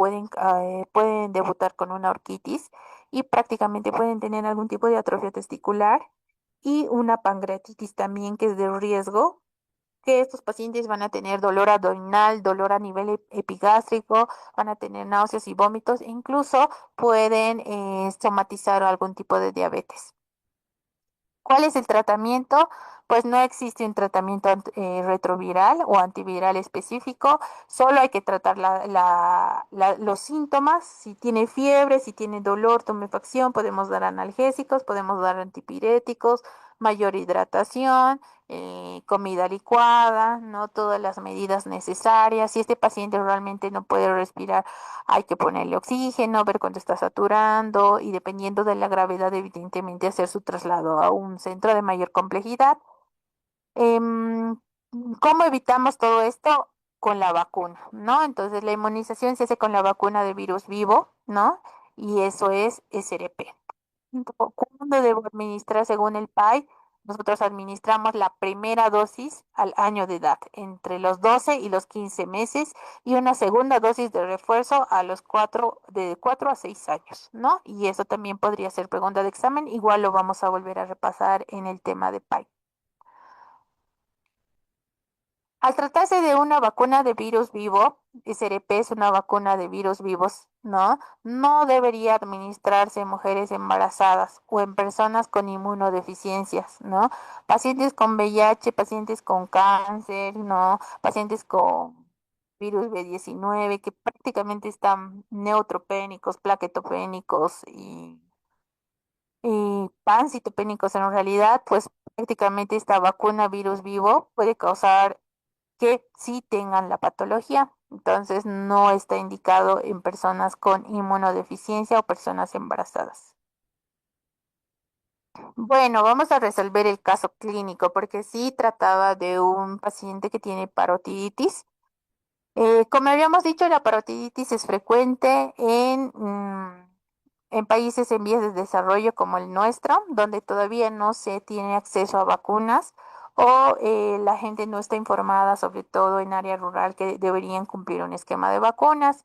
pueden debutar con una orquitis y prácticamente pueden tener algún tipo de atrofia testicular y una pancreatitis también que es de riesgo, que estos pacientes van a tener dolor abdominal, dolor a nivel epigástrico, van a tener náuseas y vómitos, e incluso pueden somatizar algún tipo de diabetes. ¿Cuál es el tratamiento? Pues no existe un tratamiento retroviral o antiviral específico, solo hay que tratar los síntomas. Si tiene fiebre, si tiene dolor, tumefacción, podemos dar analgésicos, podemos dar antipiréticos, mayor hidratación, comida licuada, ¿no? Todas las medidas necesarias. Si este paciente realmente no puede respirar, hay que ponerle oxígeno, ver cuánto está saturando y dependiendo de la gravedad, evidentemente hacer su traslado a un centro de mayor complejidad. Em, ¿Cómo evitamos todo esto? Con la vacuna, ¿no? Entonces la inmunización se hace con la vacuna de virus vivo, ¿no? Y eso es SRP. ¿Cuándo debo administrar según el PAI? Nosotros administramos la primera dosis al año de edad, entre los 12 y los 15 meses, y una segunda dosis de refuerzo a los de 4 a 6 años, ¿no? Y eso también podría ser pregunta de examen, igual lo vamos a volver a repasar en el tema de PAI. Al tratarse de una vacuna de virus vivo, SRP es una vacuna de virus vivos, ¿no? No debería administrarse en mujeres embarazadas o en personas con inmunodeficiencias, ¿no? Pacientes con VIH, pacientes con cáncer, ¿no? Pacientes con virus B19 que prácticamente están neutropénicos, plaquetopénicos y pancitopénicos en realidad, pues prácticamente esta vacuna virus vivo puede causar que sí tengan la patología. Entonces, no está indicado en personas con inmunodeficiencia o personas embarazadas. Bueno, vamos a resolver el caso clínico porque sí trataba de un paciente que tiene parotiditis. Como habíamos dicho, la parotiditis es frecuente en países en vías de desarrollo como el nuestro, donde todavía no se tiene acceso a vacunas o la gente no está informada, sobre todo en área rural, que deberían cumplir un esquema de vacunas.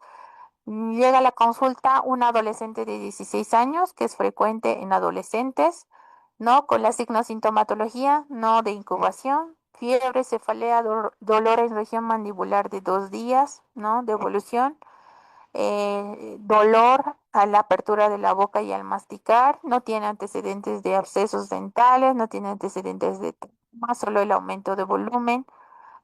Llega a la consulta un adolescente de 16 años, que es frecuente en adolescentes, ¿no? Con la signosintomatología, no de incubación, fiebre, cefalea, dolor en región mandibular de 2 días, ¿no? De evolución, dolor a la apertura de la boca y al masticar, no tiene antecedentes de abscesos dentales, no tiene antecedentes de trauma, solo el aumento de volumen.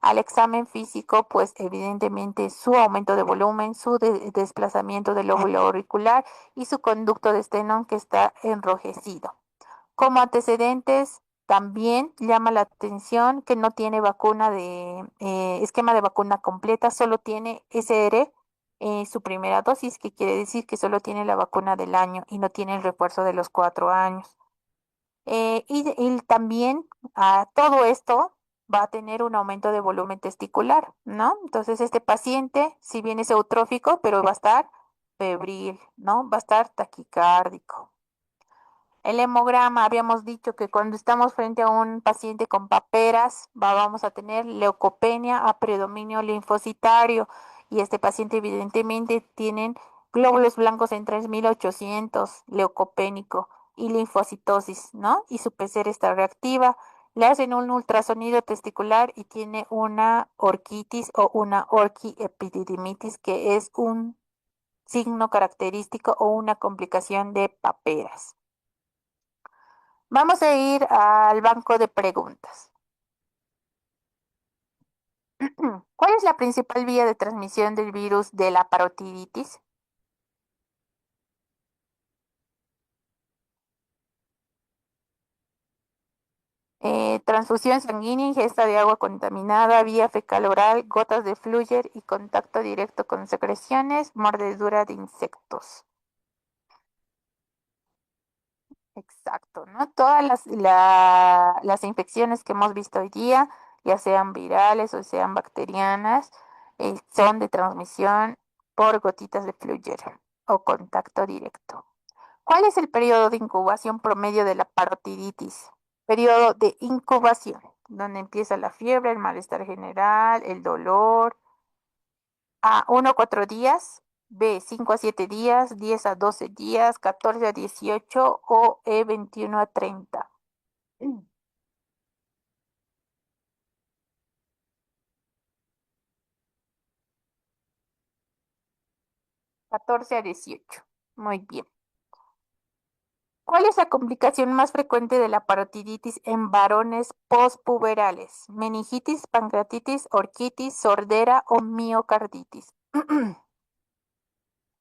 Al examen físico, pues evidentemente su aumento de volumen, su desplazamiento del lóbulo auricular y su conducto de esternón que está enrojecido. Como antecedentes, también llama la atención que no tiene vacuna esquema de vacuna completa, solo tiene SR, su primera dosis, que quiere decir que solo tiene la vacuna del año y no tiene el refuerzo de los 4 años. Y también a todo esto va a tener un aumento de volumen testicular, ¿no? Entonces este paciente, si bien es eutrófico, pero va a estar febril, ¿no? Va a estar taquicárdico. El hemograma, habíamos dicho que cuando estamos frente a un paciente con paperas, vamos a tener leucopenia a predominio linfocitario y este paciente evidentemente tiene glóbulos blancos en 3800, leucopénico y linfocitosis, ¿no? Y su PCR está reactiva. Le hacen un ultrasonido testicular y tiene una orquitis o una orquiepididimitis, que es un signo característico o una complicación de paperas. Vamos a ir al banco de preguntas. ¿Cuál es la principal vía de transmisión del virus de la parotiditis? Transfusión sanguínea, ingesta de agua contaminada, vía fecal oral, gotas de Fluyer y contacto directo con secreciones, mordedura de insectos. Exacto, ¿no? Todas las infecciones que hemos visto hoy día, ya sean virales o sean bacterianas, son de transmisión por gotitas de Fluyer o contacto directo. ¿Cuál es el periodo de incubación promedio de la parotiditis? Periodo de incubación, donde empieza la fiebre, el malestar general, el dolor. A 1 a 4 días, B 5 a 7 días, 10 a 12 días, 14 a 18 o E 21 a 30. 14 a 18. Muy bien. ¿Cuál es la complicación más frecuente de la parotiditis en varones postpuberales? Meningitis, pancreatitis, orquitis, sordera o miocarditis.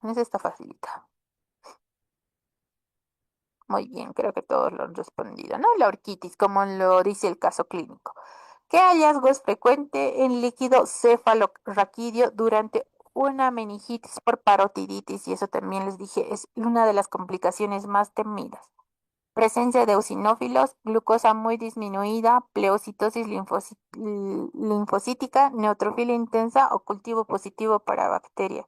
Esa está facilita. Muy bien, creo que todos lo han respondido, ¿no? La orquitis, como lo dice el caso clínico. ¿Qué hallazgo es frecuente en líquido cefalorraquídeo durante una meningitis por parotiditis? Y eso también les dije, es una de las complicaciones más temidas. Presencia de eosinófilos, glucosa muy disminuida, pleocitosis linfocítica, neutrofilia intensa o cultivo positivo para bacterias.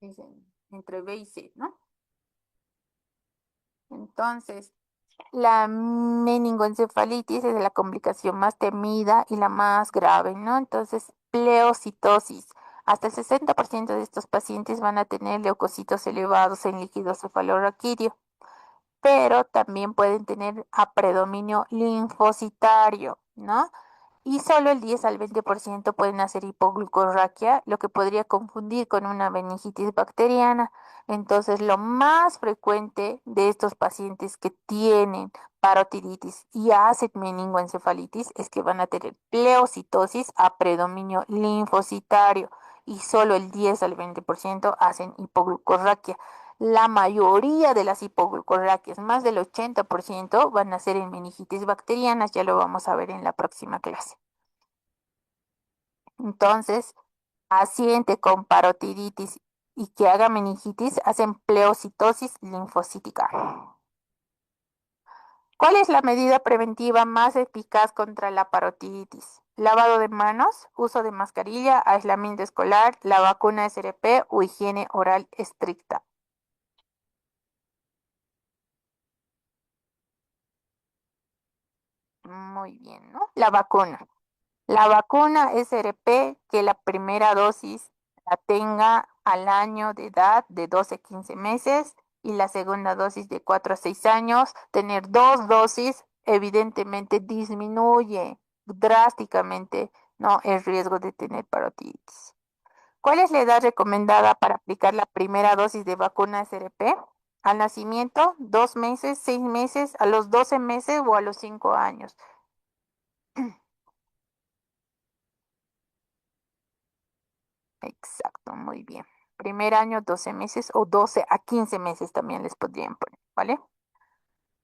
Dicen entre B y C, ¿no? Entonces, la meningoencefalitis es la complicación más temida y la más grave, ¿no? Entonces, pleocitosis. Hasta el 60% de estos pacientes van a tener leucocitos elevados en líquido cefalorraquídeo, pero también pueden tener a predominio linfocitario, ¿no? Y solo el 10 al 20% pueden hacer hipoglucurraquia, lo que podría confundir con una meningitis bacteriana. Entonces, lo más frecuente de estos pacientes que tienen parotiditis y hacen meningoencefalitis es que van a tener pleocitosis a predominio linfocitario y solo el 10 al 20% hacen hipoglucurraquia. La mayoría de las hipoglucurraquias, más del 80%, van a ser en meningitis bacterianas, ya lo vamos a ver en la próxima clase. Entonces, paciente con parotiditis y que haga meningitis hacen pleocitosis linfocítica. ¿Cuál es la medida preventiva más eficaz contra la parotiditis? Lavado de manos, uso de mascarilla, aislamiento escolar, la vacuna SRP o higiene oral estricta. Muy bien, ¿no? La vacuna. La vacuna SRP, que la primera dosis la tenga al año de edad de 12 a 15 meses y la segunda dosis de 4 a 6 años. Tener dos dosis evidentemente disminuye drásticamente, ¿no?, el riesgo de tener parotiditis. ¿Cuál es la edad recomendada para aplicar la primera dosis de vacuna SRP? Al nacimiento, 2 meses, 6 meses, a los 12 meses o a los 5 años. Exacto, muy bien. Primer año, 12 meses o 12 a 15 meses también les podrían poner, ¿vale?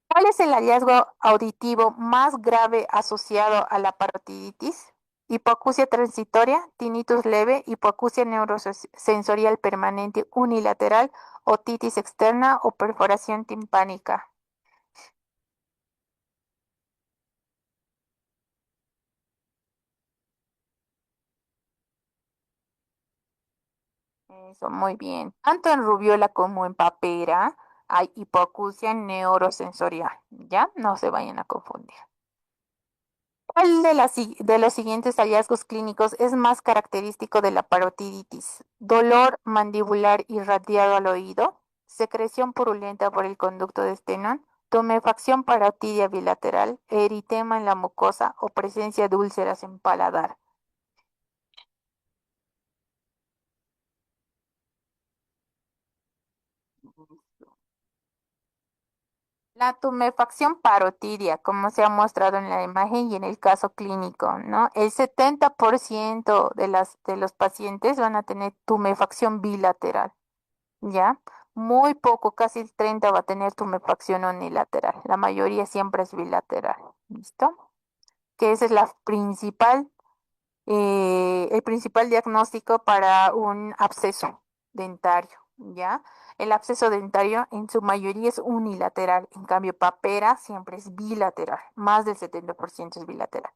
¿Cuál es el hallazgo auditivo más grave asociado a la parotiditis? Hipoacusia transitoria, tinnitus leve, hipoacusia neurosensorial permanente unilateral, otitis externa o perforación timpánica. Eso, muy bien. Tanto en rubiola como en papera hay hipoacusia neurosensorial, ¿ya? No se vayan a confundir. ¿Cuál de los siguientes hallazgos clínicos es más característico de la parotiditis? Dolor mandibular irradiado al oído, secreción purulenta por el conducto de Stenón, tumefacción parotidia bilateral, eritema en la mucosa o presencia de úlceras en paladar. La tumefacción parotidia, como se ha mostrado en la imagen y en el caso clínico, ¿no? El 70% de los pacientes van a tener tumefacción bilateral, ¿ya? Muy poco, casi el 30 va a tener tumefacción unilateral. La mayoría siempre es bilateral, ¿listo? Que esa es el principal diagnóstico para un absceso dentario, ¿ya? El absceso dentario en su mayoría es unilateral, en cambio papera siempre es bilateral, más del 70% es bilateral.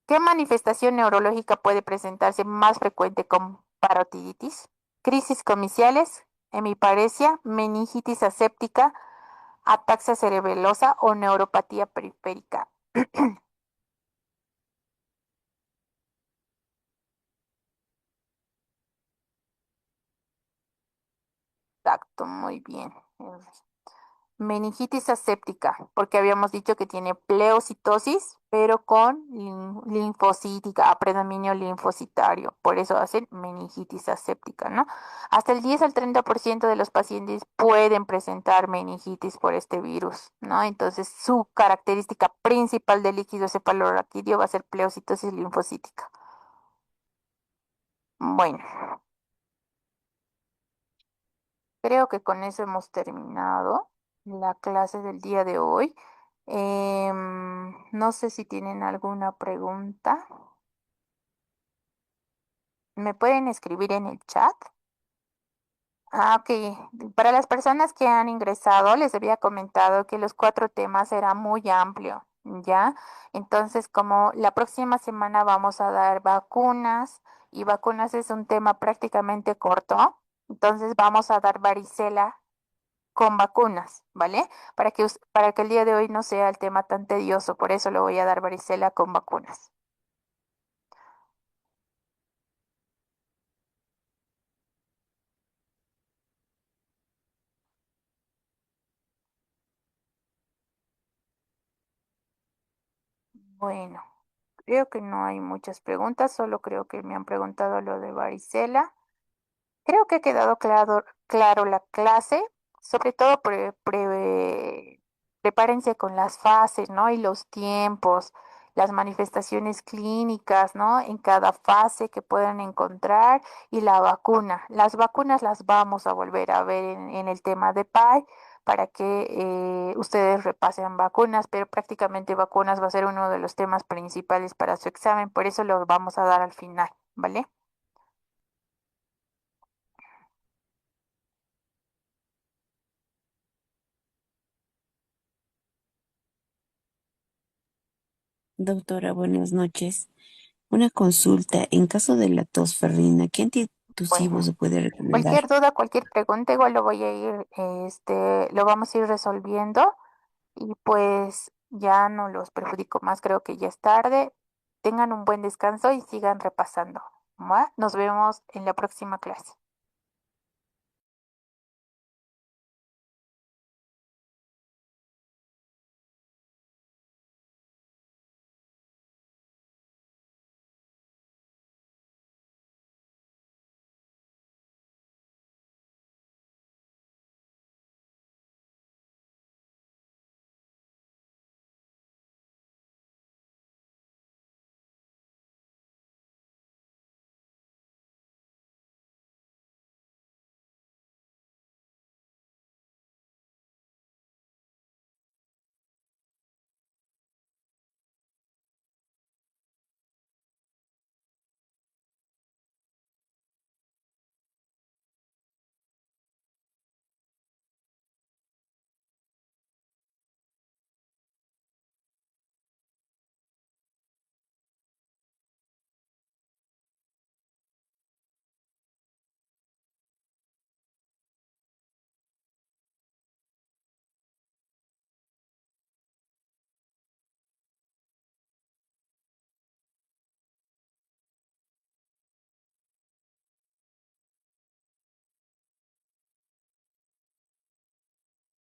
¿Qué manifestación neurológica puede presentarse más frecuente con parotiditis? Crisis comiciales, hemiparesia, meningitis aséptica, ataxia cerebelosa o neuropatía periférica. Exacto, muy bien. Meningitis aséptica, porque habíamos dicho que tiene pleocitosis, pero con linfocítica, a predominio linfocitario. Por eso hacen meningitis aséptica, ¿no? Hasta el 10 al 30% de los pacientes pueden presentar meningitis por este virus, ¿no? Entonces, su característica principal del líquido cefalorraquídeo va a ser pleocitosis linfocítica. Bueno, creo que con eso hemos terminado la clase del día de hoy. No sé si tienen alguna pregunta. ¿Me pueden escribir en el chat? Ah, ok. Para las personas que han ingresado, les había comentado que los cuatro temas eran muy amplio, ¿ya? Entonces, como la próxima semana vamos a dar vacunas y vacunas es un tema prácticamente corto, entonces vamos a dar varicela con vacunas, ¿vale? Para que el día de hoy no sea el tema tan tedioso, por eso le voy a dar varicela con vacunas. Bueno, creo que no hay muchas preguntas, solo creo que me han preguntado lo de varicela. Creo que ha quedado claro la clase, sobre todo prepárense con las fases, ¿no? Y los tiempos, las manifestaciones clínicas, ¿no? En cada fase que puedan encontrar y la vacuna. Las vacunas las vamos a volver a ver en el tema de PAI para que ustedes repasen vacunas, pero prácticamente vacunas va a ser uno de los temas principales para su examen, por eso lo vamos a dar al final, ¿vale? Doctora, buenas noches. Una consulta. En caso de la tos ferrina, ¿qué antitusivo Bueno. se puede recomendar? Cualquier duda, cualquier pregunta, igual lo vamos a ir resolviendo y pues ya no los perjudico más, creo que ya es tarde. Tengan un buen descanso y sigan repasando, ¿va? Nos vemos en la próxima clase.